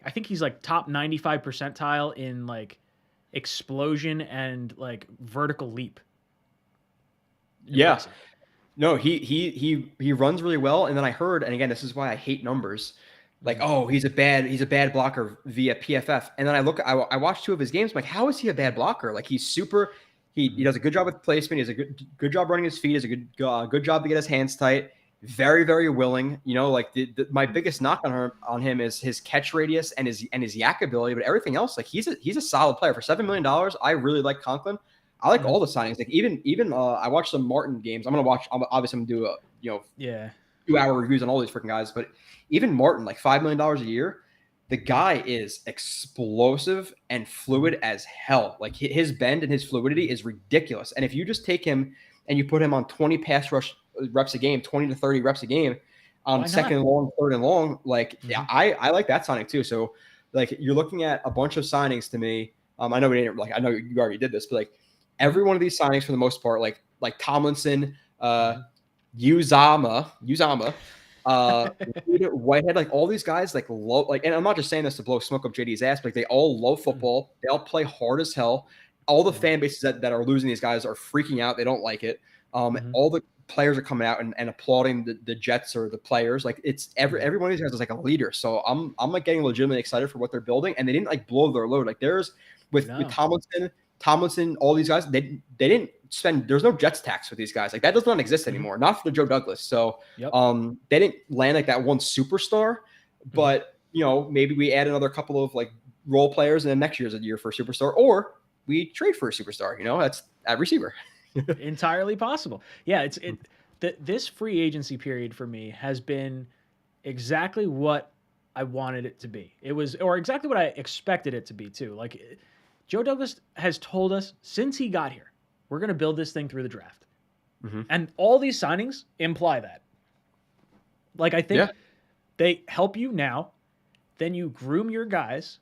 I think he's top 95 percentile in explosion and vertical leap. Yeah. No, he runs really well. And then I heard, and again, this is why I hate numbers. He's a bad blocker via PFF. And then I watched 2 of his games. I'm like, how is he a bad blocker? He's super. He does a good job with placement. He does a good job running his feet. He does a good job to get his hands tight. Very, very willing. My biggest knock on him is his catch radius and his yak ability, but everything else, he's a solid player for $7 million. I really like Conklin. I like all the signings. Even I watched some Martin games. I'm gonna do a 2-hour reviews on all these freaking guys. But even Martin, $5 million a year, The guy is explosive and fluid as hell. Like his bend and his fluidity is ridiculous. And if you just take him and you put him on 20 pass rush reps a game, 20 to 30 reps a game, second and long, third and long, like yeah, I like that signing too. So like you're looking at a bunch of signings to me. I know we didn't I know you already did this, but like every one of these signings for the most part, like Tomlinson, Uzama, Whitehead, like all these guys, like low, like, and I'm not just saying this to blow smoke up JD's ass, but like they all love football. They all play hard as hell. All the fan bases that are losing these guys are freaking out. They don't like it. All the players are coming out and applauding the Jets or the players. Like it's every one of these guys is like a leader. So I'm like getting legitimately excited for what they're building, and they didn't like blow their load. Like there's with Tomlinson, all these guys, they didn't spend. There's no Jets tax with these guys. Like that does not exist anymore. Not for Joe Douglas. So they didn't land like that one superstar. But maybe we add another couple of like role players, and then next year's a year for a superstar, or we trade for a superstar. That's at receiver. Entirely possible. Yeah, this free agency period for me has been exactly what I wanted it to be. It was, or exactly what I expected it to be too. Like Joe Douglas has told us since he got here, we're going to build this thing through the draft. And all these signings imply that. Like I think they help you now, then you groom your guys.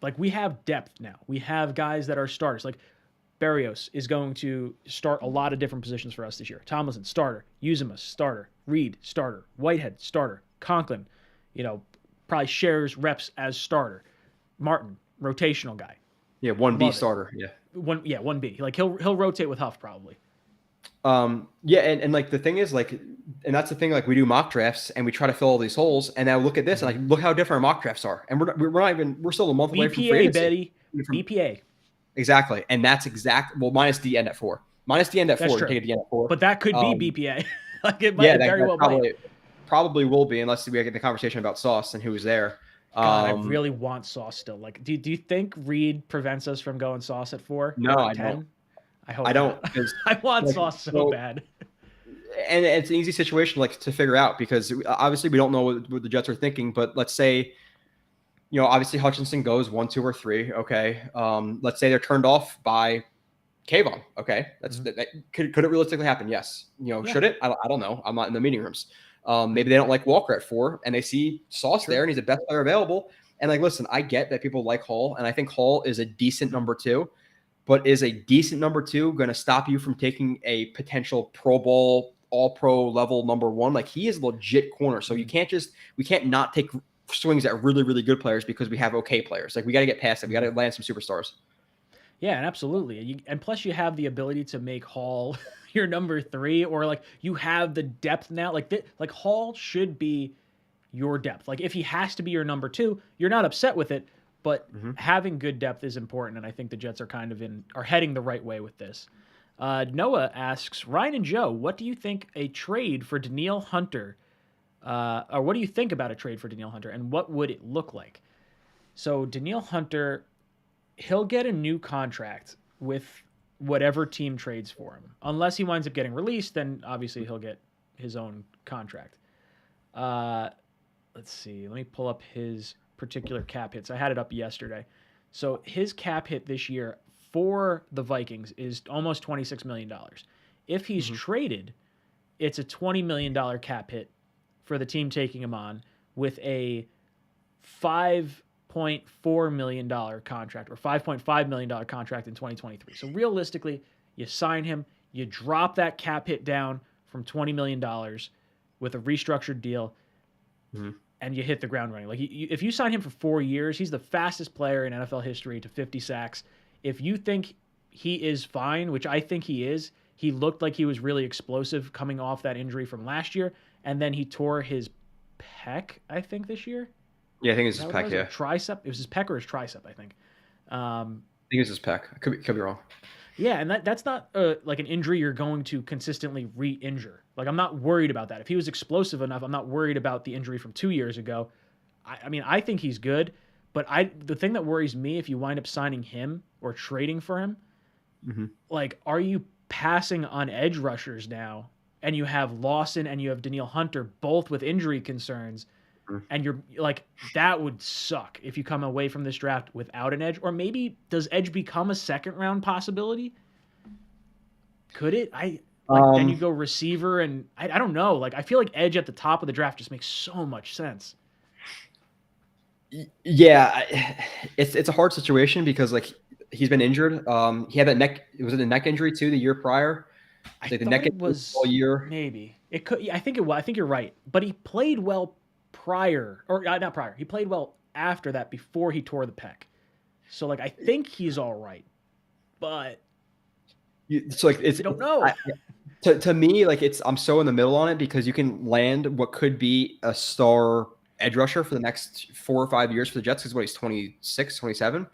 Like we have depth now. We have guys that are starters. Like Berrios is going to start a lot of different positions for us this year. Tomlinson, starter. Uzama, starter. Reed, starter. Whitehead, starter. Conklin, probably shares reps as starter. Martin, rotational guy. Yeah, 1B starter. Yeah. 1B. Like he'll rotate with Huff probably. And like the thing is like, and that's the thing, like we do mock drafts and we try to fill all these holes, and now look at this and like look how different our mock drafts are. And we're still a month away from free agency. Betty. BPA. Exactly. And that's minus the end at 4. Minus the end at 4. Take a D end at 4. But that could be BPA. Like it might very well probably will be, unless we get the conversation about Sauce and who's there. God, I really want Sauce still. Like, do you think Reed prevents us from going Sauce at 4? No, I don't. I don't. I want Sauce so bad. And it's an easy situation like to figure out, because obviously we don't know what the Jets are thinking. But let's say, obviously Hutchinson goes 1, 2, or 3. Okay. Let's say they're turned off by Kayvon. Okay. That could it realistically happen? Yes. Should it? I don't know. I'm not in the meeting rooms. Maybe they don't like Walker at 4 and they see Sauce there and he's the best player available. And like, listen, I get that people like Hall, and I think Hall is a decent number 2, but is a decent number 2 going to stop you from taking a potential Pro Bowl, all pro level number 1? Like he is a legit corner. So we can't not take swings at really, really good players because we have okay players. Like we got to get past it. We got to land some superstars. Yeah, and absolutely. And plus you have the ability to make Hall your number 3, or like you have the depth now. Like Hall should be your depth. Like if he has to be your number 2, you're not upset with it, but having good depth is important. And I think the Jets are heading the right way with this. Noah asks, Ryan and Joe, what do you think a trade for Danielle Hunter, or what do you think about a trade for Danielle Hunter, and what would it look like? So Danielle Hunter, he'll get a new contract with whatever team trades for him. Unless he winds up getting released, then obviously he'll get his own contract. Let's see. Let me pull up his particular cap hits. I had it up yesterday. So his cap hit this year for the Vikings is almost $26 million. If he's traded, it's a $20 million cap hit for the team taking him on, with a $5.4 million contract or $5.5 million contract in 2023. So realistically, you sign him, you drop that cap hit down from $20 million with a restructured deal, and you hit the ground running. Like if you sign him for 4 years, he's the fastest player in NFL history to 50 sacks. If you think he is fine, which I think he is, he looked like he was really explosive coming off that injury from last year, and then he tore his pec, I think, this year. Yeah, I think it's his pec, yeah. Tricep? It was his pec or his tricep, I think. I think it's his pec. I could be wrong. Yeah, and that's not like an injury you're going to consistently re-injure. Like, I'm not worried about that. If he was explosive enough, I'm not worried about the injury from 2 years ago. I mean, I think he's good, but the thing that worries me, if you wind up signing him or trading for him, like, are you passing on edge rushers now, and you have Lawson and you have Danielle Hunter both with injury concerns, And you're like, that would suck if you come away from this draft without an edge. Or maybe does edge become a second round possibility? Could it? Then you go receiver, and I don't know. Like, I feel like edge at the top of the draft just makes so much sense. Yeah, it's a hard situation because like he's been injured. He had that neck. Was it a neck injury too the year prior? Like the neck was all year. Maybe it could. I think it was. I think you're right. But he played well prior, or not prior. He played well after that before he tore the pec. So like I think he's all right. But so like it's I don't know. To me, like I'm so in the middle on it because you can land what could be a star edge rusher for the next 4 or 5 years for the Jets because he's 26, 27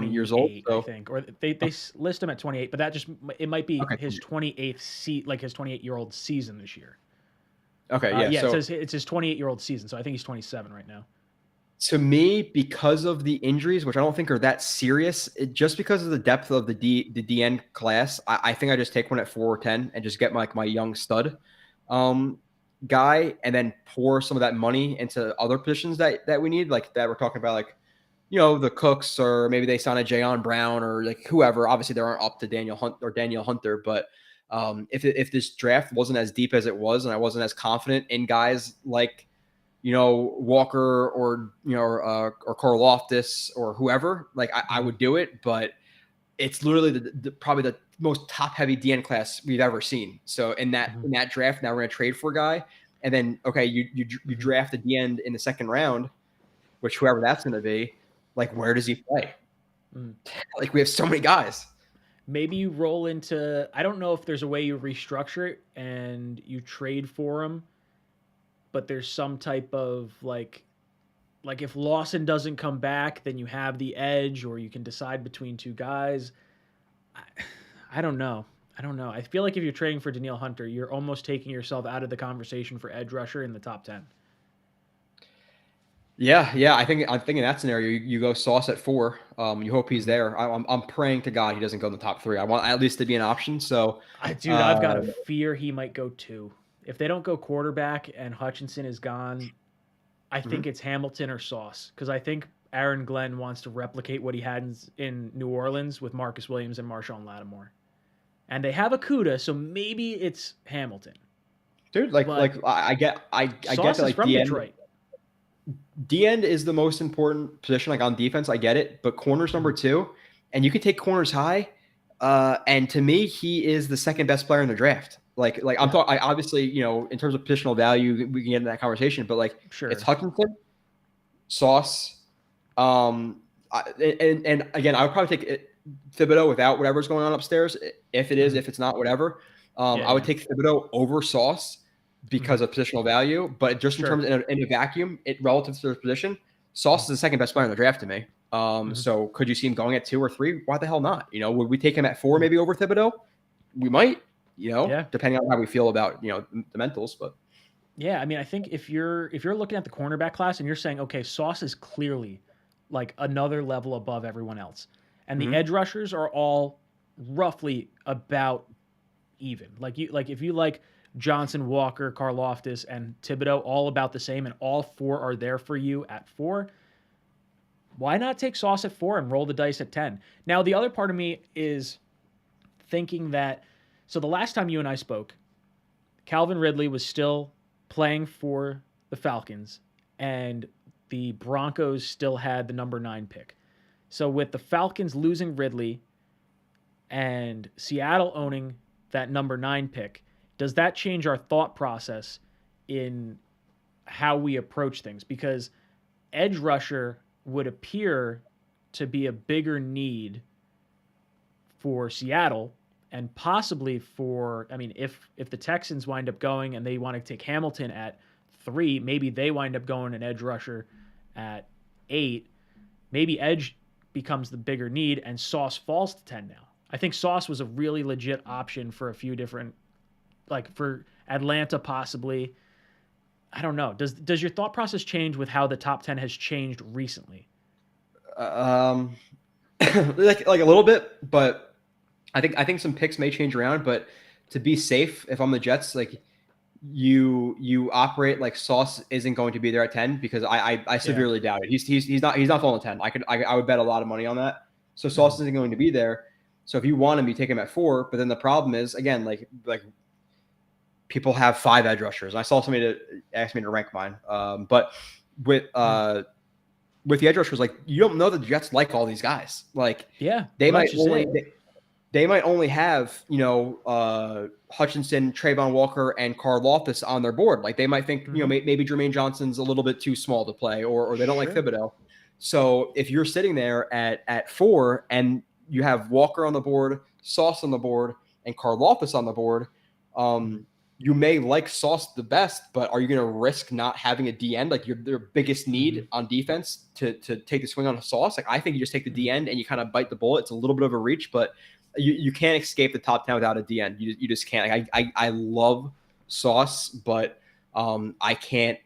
years old. So. I think, or they list him at 28, but that just it might be his 28th like his 28-year-old season this year. Okay, yeah. Yeah, so, it's his 28-year-old season, so I think he's 27 right now. To me, because of the injuries, which I don't think are that serious, just because of the depth of the DN class, I think I just take one at 4 or 10 and just get my young stud guy, and then pour some of that money into other positions that we need, like that we're talking about, like the Cooks, or maybe they sign a Jayon Brown or like whoever. Obviously, they aren't up to Daniel Hunter, but if this draft wasn't as deep as it was, and I wasn't as confident in guys like Walker or or Karlaftis or whoever, like I would do it, but it's literally probably the most top heavy DN class we've ever seen. So in that draft, now we're going to trade for a guy, and then you draft a DN in the second round, which whoever that's going to be, like where does he play? Like we have so many guys. Maybe you roll into, I don't know if there's a way you restructure it and you trade for him, but there's some type of like if Lawson doesn't come back, then you have the edge, or you can decide between two guys. I don't know. I feel like if you're trading for Danielle Hunter, you're almost taking yourself out of the conversation for edge rusher in the top 10. Yeah. I think in that scenario, you go Sauce at 4. You hope he's there. I'm praying to God he doesn't go in the top 3. I want at least to be an option. So, I've got a fear he might go 2. If they don't go quarterback and Hutchinson is gone, I think it's Hamilton or Sauce, because I think Aaron Glenn wants to replicate what he had in New Orleans with Marcus Williams and Marshawn Lattimore. And they have Akuda, so maybe it's Hamilton. Dude, I get that, like from Detroit. D-end is the most important position, like on defense. I get it, but corner's number 2, and you can take corners high. And to me, he is the second best player in the draft. I'm talking. Obviously, in terms of positional value, we can get into that conversation. But it's Hutchinson, Sauce, and again, I would probably take Thibodeau without whatever's going on upstairs. If it is, if it's not, whatever. I would take Thibodeau over Sauce because of positional value. But just in terms in a vacuum, relative to their position, Sauce is the second best player in the draft to me. So could you see him going at 2 or 3? Why the hell not? Would we take him at 4 maybe over Thibodeau? We might. Depending on how we feel about, the mentals, but yeah, I mean, I think if you're looking at the cornerback class and you're saying, okay, Sauce is clearly like another level above everyone else, and the edge rushers are all roughly about even. If you like Johnson, Walker, Karlaftis, and Thibodeau all about the same, and all 4 are there for you at 4, why not take Sauce at 4 and roll the dice at 10? Now, the other part of me is thinking that, so the last time you and I spoke, Calvin Ridley was still playing for the Falcons, and the Broncos still had the number 9 pick. So with the Falcons losing Ridley and Seattle owning that number 9 pick, does that change our thought process in how we approach things? Because edge rusher would appear to be a bigger need for Seattle, and possibly for, I mean, if the Texans wind up going and they want to take Hamilton at 3, maybe they wind up going an edge rusher at 8. Maybe edge becomes the bigger need and Sauce falls to 10 now. I think Sauce was a really legit option for a few different, like for Atlanta possibly. I don't know. Does your thought process change with how the top 10 has changed recently? Like a little bit, but I think some picks may change around. But to be safe, if I'm the Jets, like you operate like Sauce isn't going to be there at 10 because I severely doubt it. He's not falling 10. I would bet a lot of money on that. So Sauce isn't going to be there. So if you want him, you take him at 4. But then the problem is, again, like people have 5 edge rushers. I saw somebody to ask me to rank mine. But with the edge rushers, like you don't know the Jets like all these guys. Like they might only have, Hutchinson, Trayvon Walker, and Karlaftis on their board. Like they might think, maybe Jermaine Johnson's a little bit too small to play, or they don't like Thibodeau. So if you're sitting there at 4 and you have Walker on the board, Sauce on the board, and Karlaftis on the board, you may like Sauce the best, but are you going to risk not having a D end, like their biggest need on defense, to take the swing on a Sauce? Like I think you just take the D end and you kind of bite the bullet. It's a little bit of a reach, but you can't escape the top 10 without a D end. You just can't. Like I love Sauce, but I can't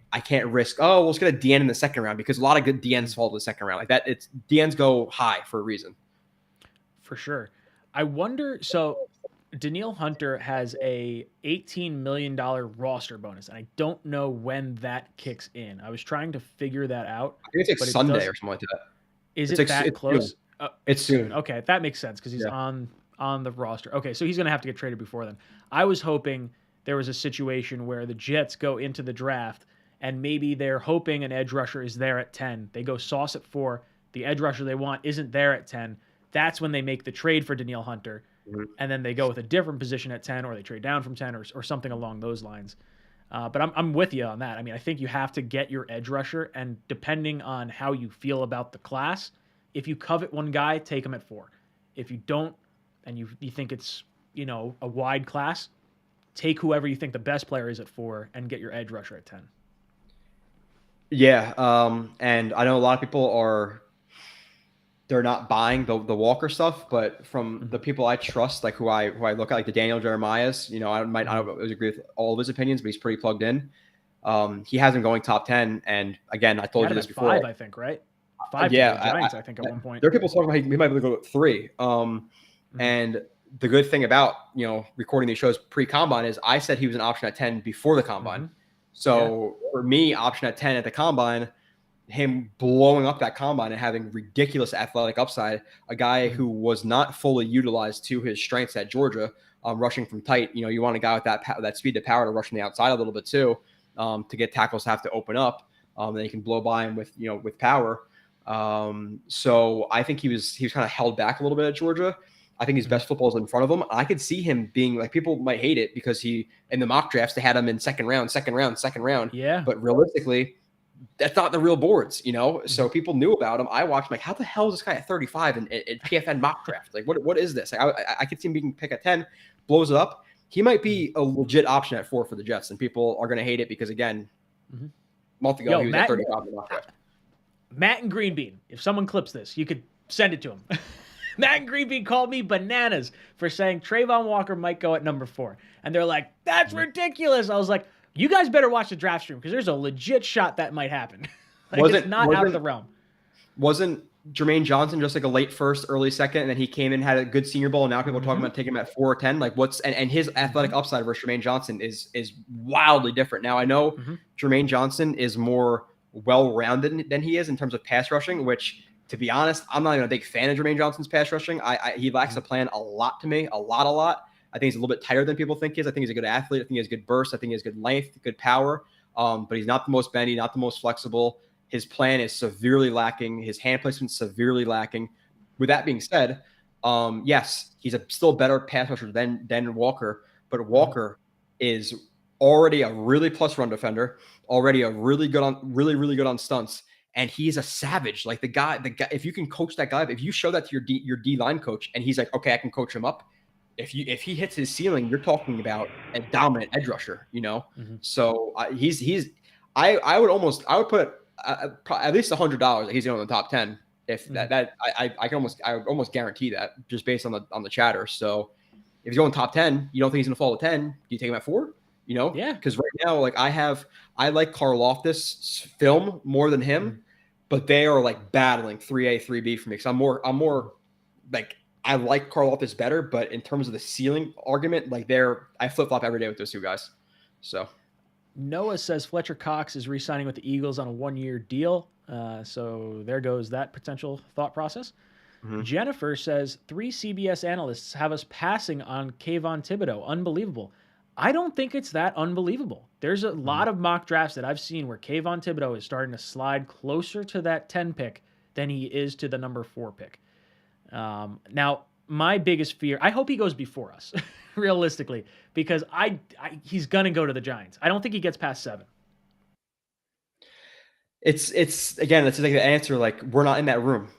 risk. Oh, well, let's get a D end in the second round, because a lot of good D ends fall to the second round. Like that, it's D ends go high for a reason. For sure. I wonder. So Danielle Hunter has a $18 million roster bonus, and I don't know when that kicks in. I was trying to figure that out. I think it's like Sunday or something like that. Is it that close? Soon. It's soon. Okay, that makes sense because he's on the roster. Okay, so he's going to have to get traded before then. I was hoping there was a situation where the Jets go into the draft and maybe they're hoping an edge rusher is there at 10. They go Sauce at 4. The edge rusher they want isn't there at 10. That's when they make the trade for Danielle Hunter. And then they go with a different position at 10, or they trade down from 10 or something along those lines. But I'm with you on that. I mean, I think you have to get your edge rusher, and depending on how you feel about the class, if you covet one guy, take him at 4. If you don't, and you think it's, a wide class, take whoever you think the best player is at 4 and get your edge rusher at 10. Yeah. And I know a lot of people they're not buying the Walker stuff, but from the people I trust, like who I look at, like the Daniel Jeremiah's, I don't always agree with all of his opinions, but he's pretty plugged in. He has him going top 10. And again, I told you this before. 5, I think, right? 5 to the Giants, I think, at one point. There are people talking about he might be able to go at 3. And the good thing about, recording these shows pre-combine is I said he was an option at 10 before the combine. So for me, option at 10 at the combine, him blowing up that combine and having ridiculous athletic upside, a guy who was not fully utilized to his strengths at Georgia, rushing from tight. You want a guy with that speed to power to rush from the outside a little bit too, to get tackles to have to open up. Then you can blow by him with power. So I think he was kind of held back a little bit at Georgia. I think his best football is in front of him. I could see him being like, people might hate it because in the mock drafts, they had him in second round. Yeah. But realistically, that's not the real boards, So people knew about him. I watched, like, how the hell is this guy at 35 in PFN mock draft? Like, what is this? Like, I could see him being picked at 10, blows it up. He might be a legit option at 4 for the Jets, and people are going to hate it because, again, a month ago, he was at 35 in the mock draft. Matt and Greenbean, if someone clips this, you could send it to him. Matt and Greenbean called me bananas for saying Trayvon Walker might go at number 4. And they're like, that's ridiculous. I was like, you guys better watch the draft stream because there's a legit shot that might happen. It's not out of the realm. Wasn't Jermaine Johnson just like a late first, early second, and then he came in, had a good Senior Bowl, and now people are talking about taking him at 4 or 10? Like, and his athletic upside versus Jermaine Johnson is wildly different. Now, I know Jermaine Johnson is more well-rounded than he is in terms of pass rushing, which, to be honest, I'm not even a big fan of Jermaine Johnson's pass rushing. He lacks a plan a lot to me, a lot. I think he's a little bit tighter than people think he is. I think he's a good athlete. I think he has good burst. I think he has good length, good power. But he's not the most bendy, not the most flexible. His plan is severely lacking. His hand placement is severely lacking. With that being said, yes, he's still a better pass rusher than Walker. But Walker is already a really plus run defender, already a really good on stunts. And he's a savage. Like the guy, if you can coach that guy, if you show that to your D line coach, and he's like, okay, I can coach him up. If he hits his ceiling, you're talking about a dominant edge rusher, So I would put at least $100 that he's going in the top 10. If I would almost guarantee that just based on the chatter. So if he's going top 10, you don't think he's going to fall to 10? Do you take him at 4? Yeah. Because right now, like I like Karlaftis' film more than him, but they are like battling 3A, 3B for me. Because I'm more like, I like Karlaftis better, but in terms of the ceiling argument, like I flip flop every day with those two guys. So Noah says Fletcher Cox is re-signing with the Eagles on a 1-year deal. So there goes that potential thought process. Mm-hmm. Jennifer says 3 CBS analysts have us passing on Kayvon Thibodeau. Unbelievable. I don't think it's that unbelievable. There's a lot of mock drafts that I've seen where Kayvon Thibodeau is starting to slide closer to that 10 pick than he is to the number 4 pick. Now, my biggest fear, I hope he goes before us, realistically, because he's going to go to the Giants. I don't think he gets past 7. It's again, it's like the answer, like we're not in that room,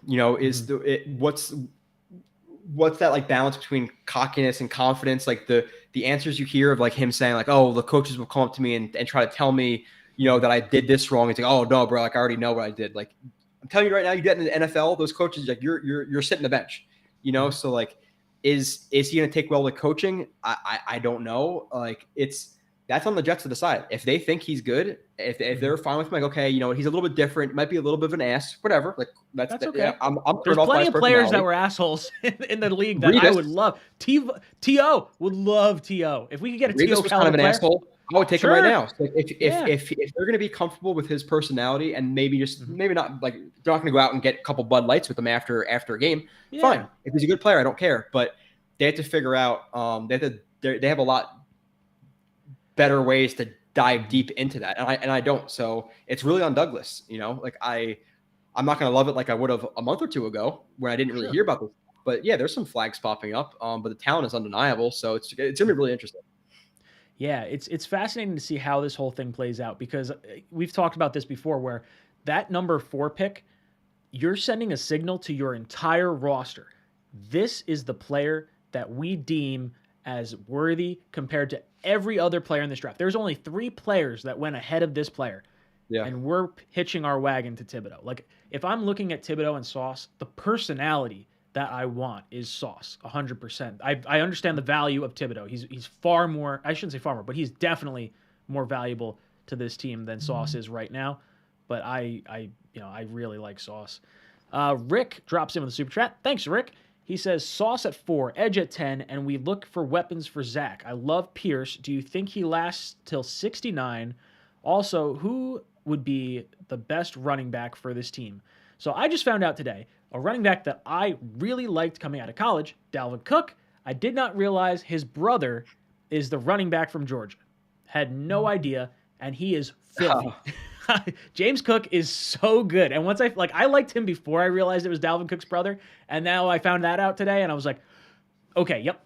what's that like balance between cockiness and confidence? Like the answers you hear of like him saying like, oh, the coaches will come up to me and try to tell me, that I did this wrong. It's like, oh no, bro, like I already know what I did. Like I'm telling you right now, you get in the NFL, those coaches, like you're sitting the bench, So like, is he going to take well to coaching? I don't know. Like that's on the Jets to decide. If they think he's good, if they're fine with him, like, okay, he's a little bit different, might be a little bit of an ass, whatever. Like that's okay. Yeah, I'm There's plenty of players that were assholes in the league that I would love. T.O. would love T.O. If we could get a T.O. kind of an asshole, I would take him right now. So if they're going to be comfortable with his personality and maybe not like they're not going to go out and get a couple Bud Lights with him after a game, fine. If he's a good player, I don't care. But they have to figure out they have a lot better ways to dive deep into that. And I don't. So it's really on Douglas, like I'm not going to love it like I would have a month or two ago when I didn't really hear about this. But yeah, there's some flags popping up. But the talent is undeniable. So it's going to be really interesting. Yeah, it's fascinating to see how this whole thing plays out because we've talked about this before where that number 4 pick, you're sending a signal to your entire roster. This is the player that we deem as worthy compared to every other player in this draft. There's only 3 players that went ahead of this player. Yeah. And we're hitching our wagon to Thibodeau. Like, if I'm looking at Thibodeau and Sauce, the personality that I want is Sauce, 100%. I understand the value of Thibodeau. He's far more, I shouldn't say far more, but he's definitely more valuable to this team than Sauce is right now. But I really like Sauce. Rick drops in with a super chat. Thanks, Rick. He says, Sauce at 4, Edge at 10, and we look for weapons for Zach. I love Pierce. Do you think he lasts till 69? Also, who would be the best running back for this team? So I just found out today, a running back that I really liked coming out of college, Dalvin Cook. I did not realize his brother is the running back from Georgia. Had no idea, and he is filthy. Oh. James Cook is so good. And once I liked him before I realized it was Dalvin Cook's brother. And now I found that out today and I was like, okay, yep.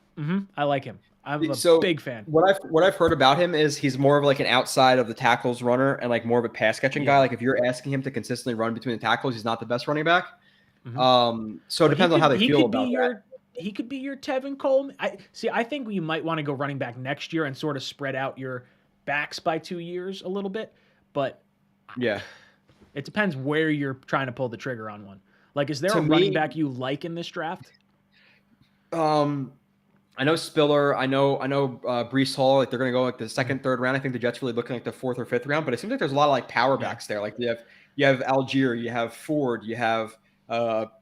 I like him. I'm a big fan. What I've heard about him is he's more of like an outside of the tackles runner and like more of a pass catching guy. Like if you're asking him to consistently run between the tackles, he's not the best running back. So it depends on how they feel about that. He could be your Tevin Coleman. I think you might want to go running back next year and sort of spread out your backs by 2 years a little bit. But yeah, it depends where you're trying to pull the trigger on one. Like, is there a running back you like in this draft? I know Spiller. I know Breece Hall. Like they're going to go like the second, third round. I think the Jets really looking like the 4th or 5th round. But it seems like there's a lot of like power backs there. Like you have Algier, you have Ford, you have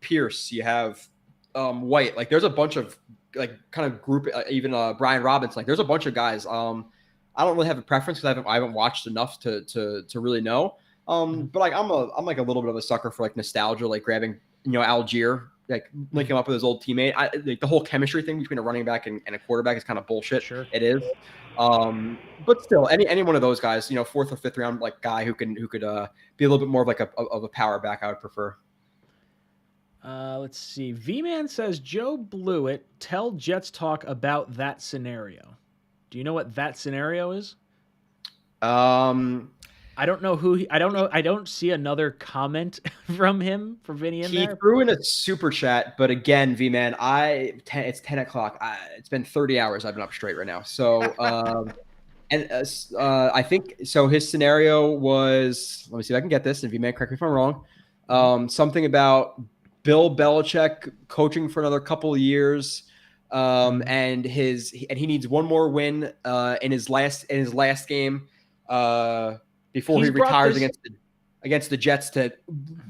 Pierce, you have White. Like there's a bunch of like kind of group. Even Brian Robinson. Like there's a bunch of guys. I don't really have a preference because I haven't watched enough to really know. But like I'm like a little bit of a sucker for like nostalgia, like grabbing Algier, like linking him up with his old teammate. Like the whole chemistry thing between a running back and a quarterback is kind of bullshit. Sure. It is. But still, any one of those guys, 4th or 5th round like guy who could be a little bit more of like a power back, I would prefer. Let's see. V-Man says Joe blew it. Tell Jets Talk about that scenario. Do you know what that scenario is? I don't know who I don't know. I don't see another comment from him for Vinny in there. He threw in a super chat, but again, V-Man, it's 10 o'clock. It's been 30 hours. I've been up straight right now. So, I think so. His scenario was. Let me see if I can get this. And V-Man, correct me if I'm wrong. Something about Bill Belichick coaching for another couple of years. And he needs one more win in his last game before he retires against the Jets to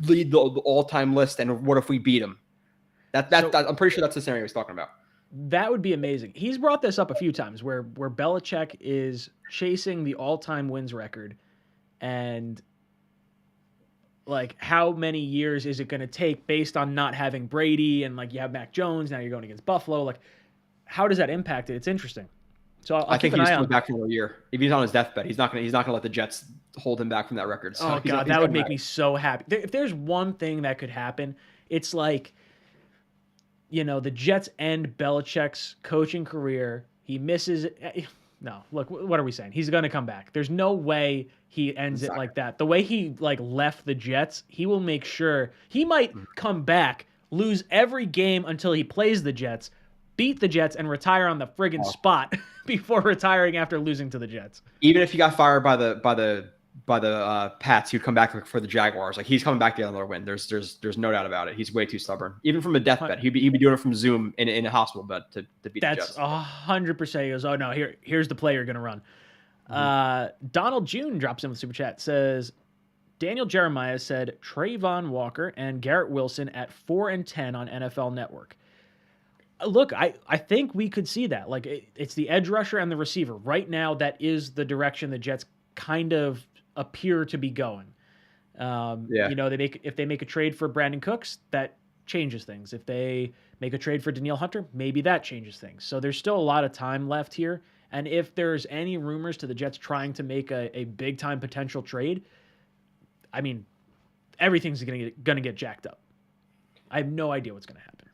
lead the all-time list. And what if we beat him? I'm pretty sure that's the scenario he's talking about. That would be amazing. He's brought this up a few times where Belichick is chasing the all-time wins record, and like how many years is it going to take based on not having Brady, and like you have Mac Jones, now you're going against Buffalo. Like, how does that impact it? It's interesting. So I think he's coming back for a year. If he's on his deathbed, he's not gonna let the Jets hold him back from that record. So God, that would make me so happy. If there's one thing that could happen, it's like, the Jets end Belichick's coaching career. He misses it. No, look, what are we saying? He's going to come back. There's no way he ends it like that. The way he left the Jets, he will make sure he might come back, lose every game until he plays the Jets, beat the Jets, and retire on the friggin' spot before retiring after losing to the Jets. Even if he got fired by the Pats, he'd come back for the Jaguars. Like, he's coming back to get another win. There's no doubt about it. He's way too stubborn. Even from a deathbed, he'd be doing it from Zoom in a hospital bed to beat the Jets. That's 100%. He goes, oh no, here's the play you're gonna run. Donald June drops in with super chat, says Daniel Jeremiah said Trayvon Walker and Garrett Wilson at 4 and 10 on NFL Network. Look, I think we could see that. Like, it's the edge rusher and the receiver right now. That is the direction the Jets kind of appear to be going. If they make a trade for Brandon Cooks, that changes things. If they make a trade for Danielle Hunter, maybe that changes things. So there's still a lot of time left here. And if there's any rumors to the Jets trying to make a big time potential trade, I mean, everything's gonna get jacked up. I have no idea what's gonna happen.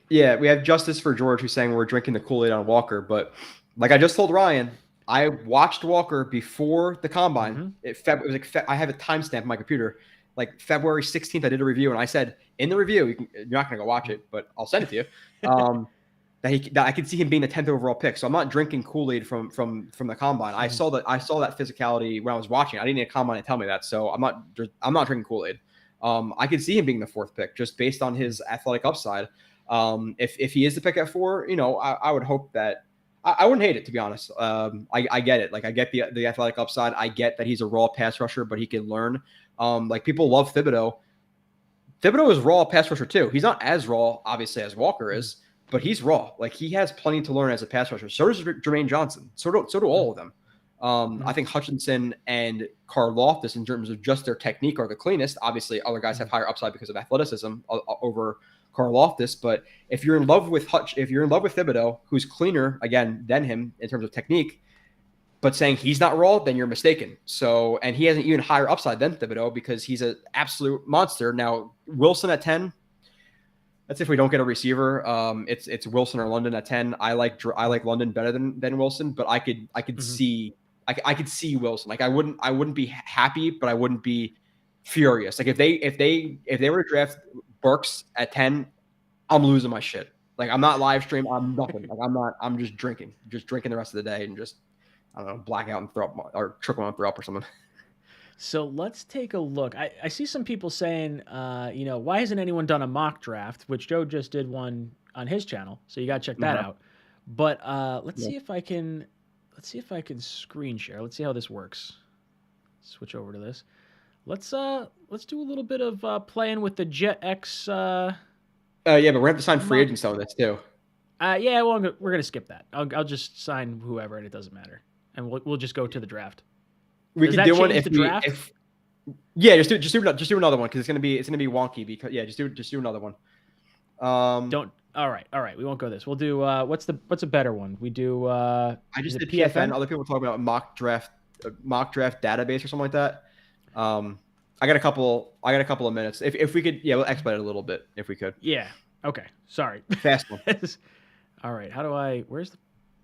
Yeah, we have Justice for George who's saying we're drinking the Kool-Aid on Walker, but like I just told Ryan, I watched Walker before the combine. Mm-hmm. I have a timestamp on my computer. Like February 16th, I did a review, and I said in the review, you're not going to go watch it, but I'll send it to you. That I could see him being the 10th overall pick. So I'm not drinking Kool-Aid from the combine. I saw that physicality when I was watching. I didn't need a combine to tell me that. So I'm not drinking Kool-Aid. I could see him being the 4th pick just based on his athletic upside. If he is the pick at 4, I would hope that. I wouldn't hate it, to be honest. I get it. Like, I get the athletic upside. I get that he's a raw pass rusher, but he can learn. Like, people love Thibodeau. Thibodeau is raw pass rusher too. He's not as raw, obviously, as Walker is, but he's raw. Like, he has plenty to learn as a pass rusher. So does Jermaine Johnson. So do all of them. I think Hutchinson and Karlaftis, in terms of just their technique, are the cleanest. Obviously, other guys have higher upside because of athleticism over Karlaftis, but if you're in love with Thibodeau, who's cleaner again than him in terms of technique, but saying he's not raw, then you're mistaken. So, and he has an even higher upside than Thibodeau because he's an absolute monster. Now, Wilson at 10. That's if we don't get a receiver. It's Wilson or London at 10. I like London better than Wilson, but I could see Wilson. Like, I wouldn't be happy, but I wouldn't be furious. Like, if they were to draft Burks at 10, I'm losing my shit. Like, I'm not live stream. I'm nothing. Like, I'm just drinking the rest of the day and just, I don't know, black out and throw up or trickle and throw up or something. So let's take a look. I see some people saying, why hasn't anyone done a mock draft? Which Joe just did one on his channel, so you got to check that out. But let's see if I can screen share. Let's see how this works. Switch over to this. Let's do a little bit of playing with the Jet X. Yeah, but we're gonna have to sign free agents on this too. Yeah, well, we're gonna skip that. I'll just sign whoever, and it doesn't matter, and we'll just go to the draft. We can do one if just do another one because it's gonna be wonky because just do another one. Don't. All right. We won't go this. We'll do what's a better one? We do. I just did PFN. Other people talk about mock draft database or something like that. I got a couple of minutes. If we could, we'll expedite it a little bit if we could. Yeah. Okay. Sorry. Fast one. All right.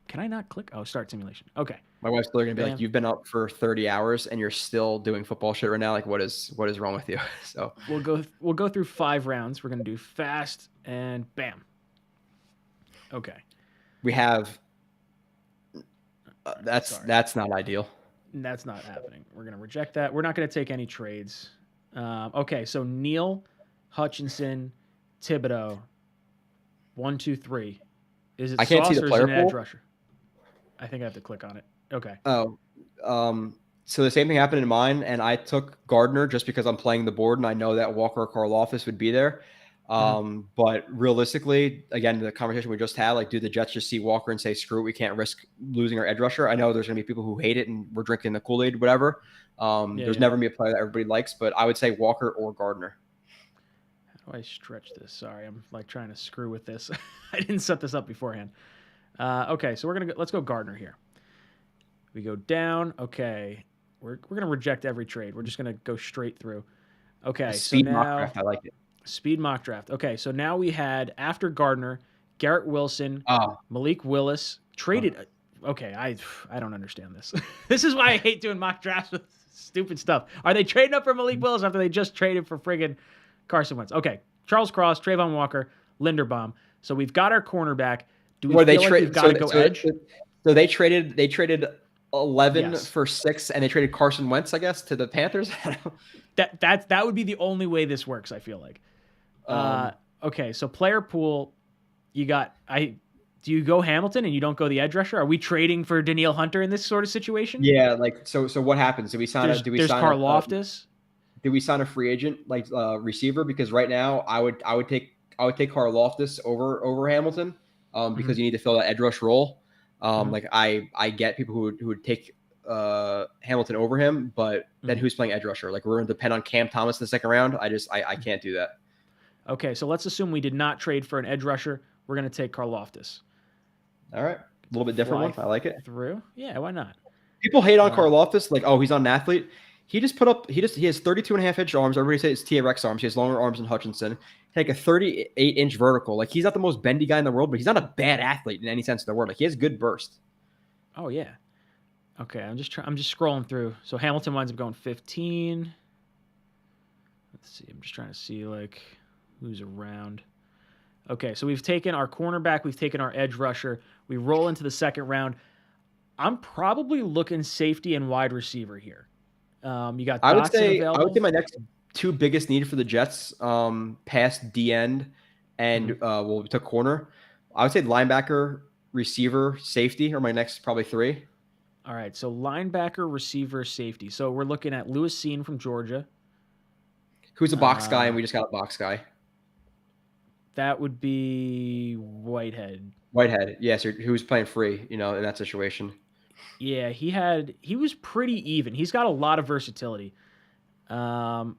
Can I not click? Oh, start simulation. Okay. My wife's literally gonna be like, "You've been up for 30 hours and you're still doing football shit right now. Like, what is wrong with you?" So we'll go through 5 rounds. We're gonna do fast and bam. Okay. We have. That's not ideal. That's not happening. We're going to reject that. We're not going to take any trades. Okay, so Neal, Hutchinson, Thibodeau, 1, 2, 3. Is it I can't see the player pool? Edge rusher? I think I have to click on it. Okay. Oh, so the same thing happened in mine, and I took Gardner just because I'm playing the board, and I know that Walker or Karlaftis would be there. But realistically, again, the conversation we just had, like, do the Jets just see Walker and say, screw it, we can't risk losing our edge rusher? I know there's going to be people who hate it and we're drinking the Kool-Aid, whatever. There's never going to be a player that everybody likes, but I would say Walker or Gardner. How do I stretch this? Sorry, I'm like trying to screw with this. I didn't set this up beforehand. Okay, so let's go Gardner here. We go down. Okay, we're gonna reject every trade. We're just gonna go straight through. Okay, Speed mock draft, I like it. Speed mock draft. Okay, so now we had, after Gardner, Garrett Wilson, Malik Willis traded. Okay, I don't understand this. This is why I hate doing mock drafts with stupid stuff. Are they trading up for Malik Willis after they just traded for friggin' Carson Wentz? Okay, Charles Cross, Trayvon Walker, Linderbaum. So we've got our cornerback. Do we feel like we've got to go edge? So they traded 11 for 6, and they traded Carson Wentz, I guess, to the Panthers. That would be the only way this works, I feel like. Okay, so player pool, do you go Hamilton and you don't go the edge rusher? Are we trading for Danielle Hunter in this sort of situation? Yeah, like so what happens? Did we sign Karlaftis? Did we sign a free agent like receiver? Because right now I would take Karlaftis over Hamilton because you need to fill that edge rush role. Like I get people who would take Hamilton over him, but then who's playing edge rusher? Like, we're going to depend on Cam Thomas in the second round. I can't do that. Okay, so let's assume we did not trade for an edge rusher. We're going to take Karlaftis. All right, a little bit different one. I like it. Through, yeah, why not? People hate on Karlaftis, like, oh, he's not an athlete. He just he has 32 and a half inch arms. Everybody says it's T-Rex arms. He has longer arms than Hutchinson. Like a 38 inch vertical. Like, he's not the most bendy guy in the world, but he's not a bad athlete in any sense of the word. Like, he has good burst. Oh yeah. Okay, I'm just scrolling through. So Hamilton winds up going 15. Let's see. I'm just trying to see like who's around. Okay, so we've taken our cornerback, we've taken our edge rusher. We roll into the second round. I'm probably looking safety and wide receiver here. You got Dotson available. I would say my next two biggest need for the Jets, past D end and we took corner. I would say linebacker, receiver, safety are my next probably three. All right, so linebacker, receiver, safety. So we're looking at Lewis Seen from Georgia. Who's a box guy, and we just got a box guy. That would be Whitehead. Yes, who's playing free, in that situation. Yeah, he was pretty even. He's got a lot of versatility. Linebacker,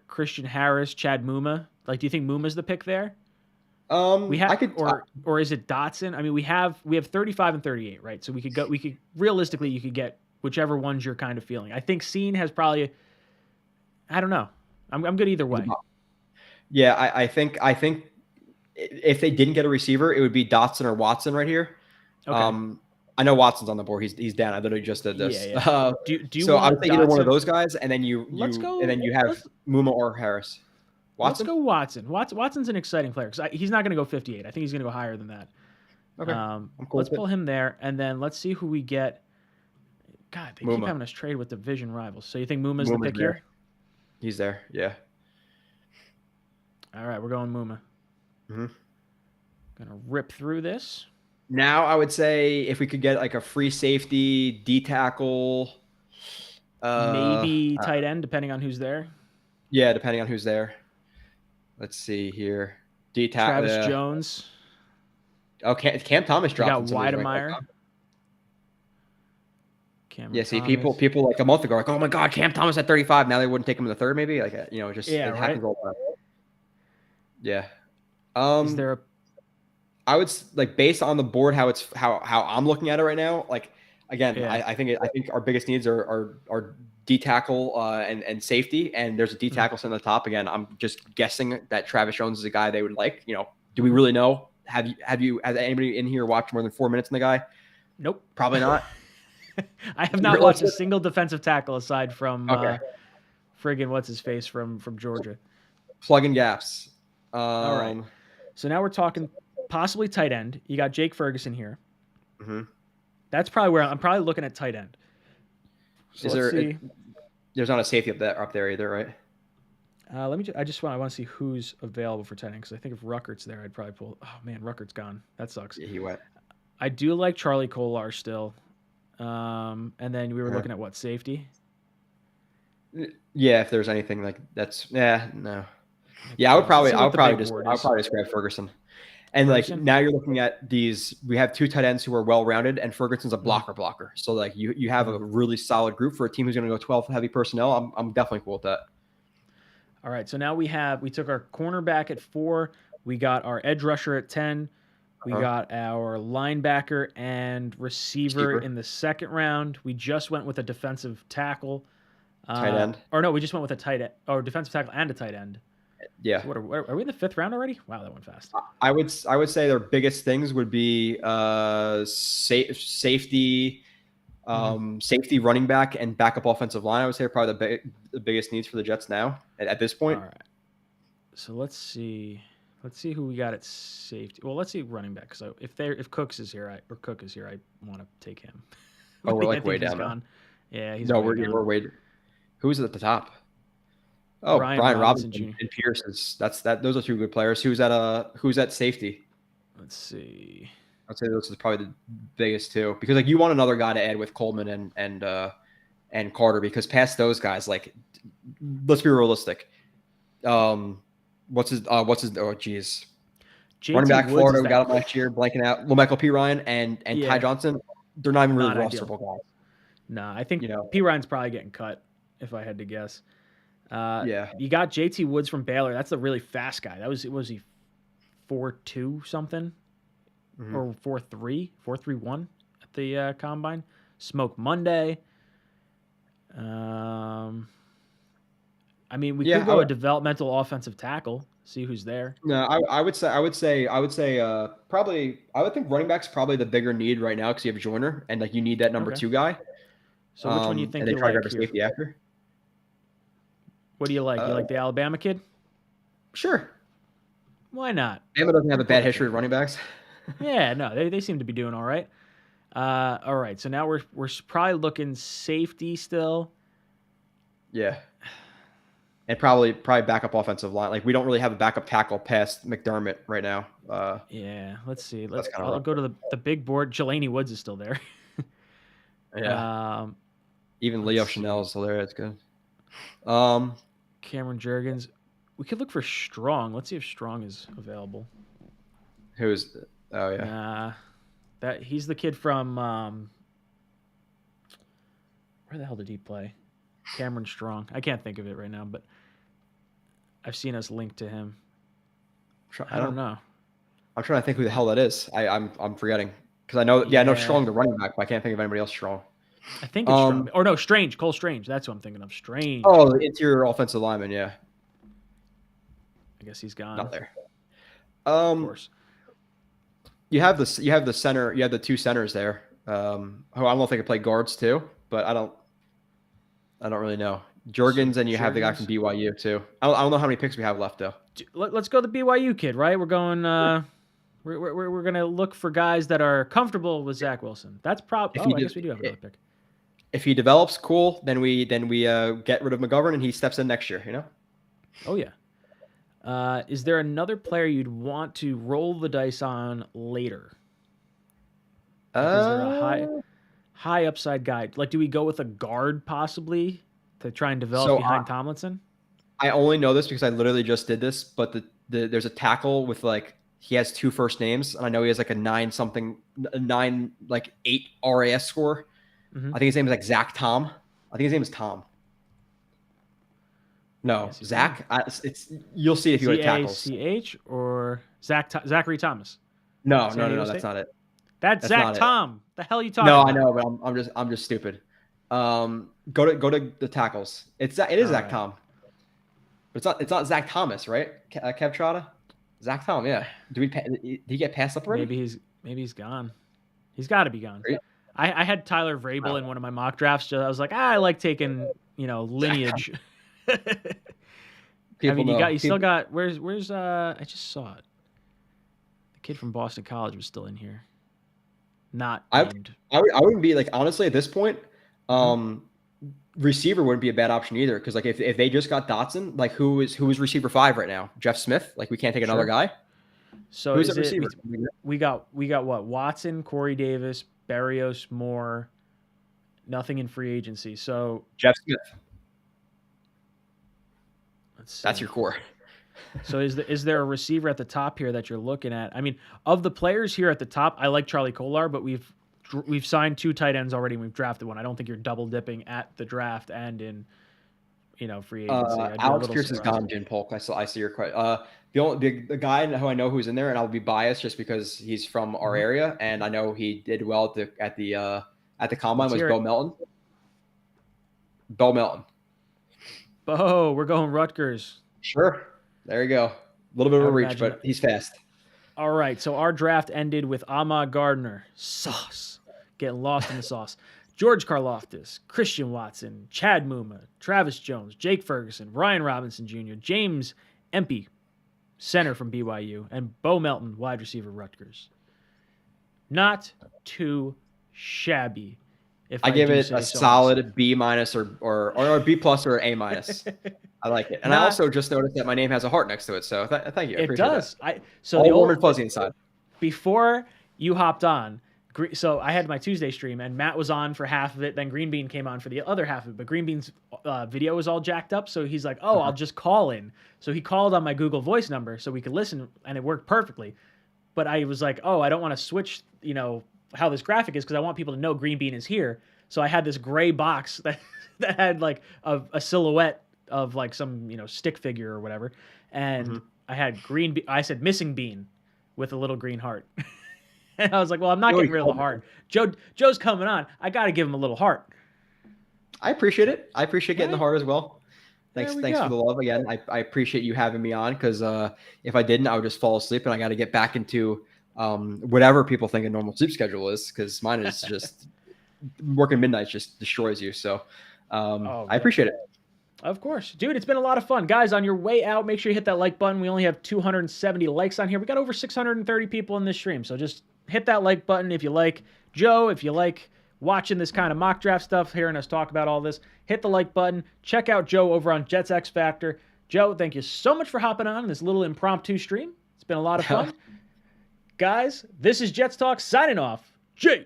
Christian Harris, Chad Muma. Like, do you think Muma's the pick there? Or is it Dotson? I mean, we have 35 and 38, right? So we could realistically, you could get whichever ones you're kind of feeling. I think Seen has probably, I don't know. I'm good either way. Yeah, I think if they didn't get a receiver, it would be Dotson or Watson right here. Okay. I know Watson's on the board. He's down. I literally just did this. Yeah. Do you so I would think either one of those guys, and then you have Muma or Harris. Watson? Let's go Watson. Watson's an exciting player because he's not going to go 58. I think he's going to go higher than that. Okay. I'm cool. Let's pull him there, and then let's see who we get. God, they keep having us trade with division rivals. So you think Muma's the pick here? He's there. Yeah. All right, we're going Muma. Mm-hmm. Gonna rip through this. Now I would say if we could get like a free safety, D tackle, maybe tight end, depending on who's there. Yeah, depending on who's there. Let's see here. D tackle. Travis Jones. Okay, Cam Thomas dropped. You got Weidemeyer. Yeah, see, people like a month ago like, oh my God, Cam Thomas at 35. Now they wouldn't take him in the third, maybe. Like, just it happens all the time. Yeah. Is there a? I would like based on the board how I'm looking at it right now. Like again, I think our biggest needs are D tackle and safety, and there's a D tackle sitting on the top. Again, I'm just guessing that Travis Jones is a guy they would like. Do we really know? Has anybody in here watched more than 4 minutes in the guy? Nope, probably not. I have not watched a single defensive tackle aside from friggin' what's his face from Georgia. Plugging gaps. All right. So now we're talking possibly tight end. You got Jake Ferguson here. Mm-hmm. That's probably where I'm probably looking at tight end. So there's not a safety up there either, right? I want to see who's available for tight end because I think if Ruckert's there, I'd probably pull. Oh man, Ruckert's gone. That sucks. Yeah, he went. I do like Charlie Kolar still. And then we were looking at what, safety? Yeah, if there's anything like that's no. Yeah, I would probably just grab Ferguson. And like now you're looking at these. We have 2 tight ends who are well rounded, and Ferguson's a blocker. So like you have a really solid group for a team who's going to go 12 heavy personnel. I'm definitely cool with that. All right, so now we took our cornerback at 4. We got our edge rusher at 10. We got our linebacker and receiver in the second round. We just went with a defensive tackle. Tight end. Or no, we just went with a tight end, or defensive tackle and a tight end. Yeah. So what are we in the 5th round already? Wow, that went fast. I would say their biggest things would be safety, safety, running back, and backup offensive line. I would say are probably the biggest needs for the Jets now at this point. All right. So let's see who we got at safety. Well, let's see running back. So if Cook is here, I want to take him. Oh, we're like way down. Gone. Yeah, he's we're way. Who's at the top? Oh, Brian Robinson and Pierce those are 2 good players. Who's at safety? Let's see. I'd say those are probably the biggest 2 because like you want another guy to add with Coleman and Carter because past those guys, like let's be realistic. What's his oh geez. Running back Woods Florida, we got him last year, blanking out. Michael P. Ryan and Ty Johnson, they're not even really rosterable guys. Nah, I think P. Ryan's probably getting cut if I had to guess. You got JT Woods from Baylor. That's a really fast guy. Was he 4.2 something or 4.3, 4.31 at the combine? Smoke Monday. I mean, we could go a developmental offensive tackle. See who's there. No, I would say probably I would think running back's probably the bigger need right now because you have Joyner and like you need that number 2 guy. So which one do you think you like? Safety after. What do you like? You like the Alabama kid? Sure. Why not? Alabama doesn't have a bad history of running backs. Yeah, no, they seem to be doing all right. All right, so now we're probably looking safety still. Yeah. And probably backup offensive line. Like we don't really have a backup tackle past McDermott right now. Yeah, let's see. I'll go to the big board. Jelani Woods is still there. Yeah. Even Leo Chanel is still there. That's good. Cameron Jurgens. We could look for Strong. Let's see if Strong is available. Who's? Oh yeah. He's the kid from. Where the hell did he play? Cameron Strong. I can't think of it right now, but I've seen us linked to him. I don't know. I'm trying to think who the hell that is. I'm forgetting because I know. Yeah, I know Strong, the running back, but I can't think of anybody else strong. I think it's Strong. Or no, Strange. Cole Strange. That's what I'm thinking of. Strange. Oh, the interior offensive lineman. Yeah. I guess he's gone. Not there. Of course. You have the center. You have the 2 centers there. Who I don't know if they can play guards too, but I don't really know. Jurgens and you have the guy from BYU too. I don't know how many picks we have left though. Let's go the BYU kid, right? We're going. We're gonna look for guys that are comfortable with Zach Wilson. That's probably. I guess we do have another pick. If he develops, cool. Then we get rid of McGovern and he steps in next year. You know. Oh yeah. Is there another player you'd want to roll the dice on later? Is there a high upside guy? Like, do we go with a guard possibly to try and develop behind Tomlinson? I only know this because I literally just did this, but there's a tackle with like he has 2 first names, and I know he has like a 8 RAS score. Mm-hmm. I think his name is like Zach Tom. I think his name is Tom. No, Zach. You'll see if you go to tackles. ZACH or Zachary Thomas. No, that's not it. That's Zach Tom. The hell are you talking about? I know, but I'm just stupid. Go to the tackles. It is Zach Tom. But it's not Zach Thomas, right? Kev Trotta? Zach Tom, yeah. Did he get passed up already? Maybe he's gone. He's got to be gone. Right? I had Tyler Vrabel in one of my mock drafts. So I was like, I like taking lineage. You still got where's I just saw it. The kid from Boston College was still in here. Not named. I wouldn't be like honestly at this point. Receiver wouldn't be a bad option either because like if they just got Dotson, like who is receiver 5 right now? Jeff Smith. Like we can't take another guy. So who's at receiver? We got what? Watson, Corey Davis, Berrios, Moore. Nothing in free agency. So Jeff Smith. That's your core. So is there a receiver at the top here that you're looking at? I mean, of the players here at the top, I like Charlie Kolar, but we've signed 2 tight ends already and we've drafted one. I don't think you're double dipping at the draft and in free agency. Alex Pierce is gone, Jim Polk. I see your question. The guy who I know who's in there, and I'll be biased just because he's from our area, and I know he did well at the combine, was Bo Melton. Bo Melton. Bo, we're going Rutgers. Sure. There you go. A little bit of a reach, but he's fast. All right. So our draft ended with Ahmad Gardner. Sauce. Getting lost in the sauce. George Karlaftis, Christian Watson, Chad Muma, Travis Jones, Jake Ferguson, Ryan Robinson Jr., James Empey, center from BYU, and Bo Melton, wide receiver, Rutgers. Not too shabby. If I give it a solid B- or B+ or A-. I like it. And I also just noticed that my name has a heart next to it. So thank you. I appreciate does. That. So all the warm and fuzzy inside. Before you hopped on, so I had my Tuesday stream and Matt was on for half of it. Then Green Bean came on for the other half of it. But Green Bean's video was all jacked up. So he's like, I'll just call in. So he called on my Google Voice number so we could listen, and it worked perfectly. But I was like, I don't want to switch, how this graphic is because I want people to know Green Bean is here. So I had this gray box that had like a silhouette of like some, stick figure or whatever. And I had green, I said missing bean with a little green heart. And I was like, well, I'm not getting rid of the heart. Joe's coming on. I got to give him a little heart. I appreciate it. I appreciate getting the heart as well. Thanks for the love again. I appreciate you having me on because if I didn't, I would just fall asleep and I got to get back into whatever people think a normal sleep schedule is because mine is just working midnights just destroys you. So I appreciate it. Of course. Dude, it's been a lot of fun. Guys, on your way out, make sure you hit that like button. We only have 270 likes on here. We got over 630 people in this stream. So just hit that like button if you like Joe, if you like watching this kind of mock draft stuff, hearing us talk about all this. Hit the like button. Check out Joe over on Jets X Factor. Joe, thank you so much for hopping on this little impromptu stream. It's been a lot of fun. Guys, this is Jets Talk signing off. Jets.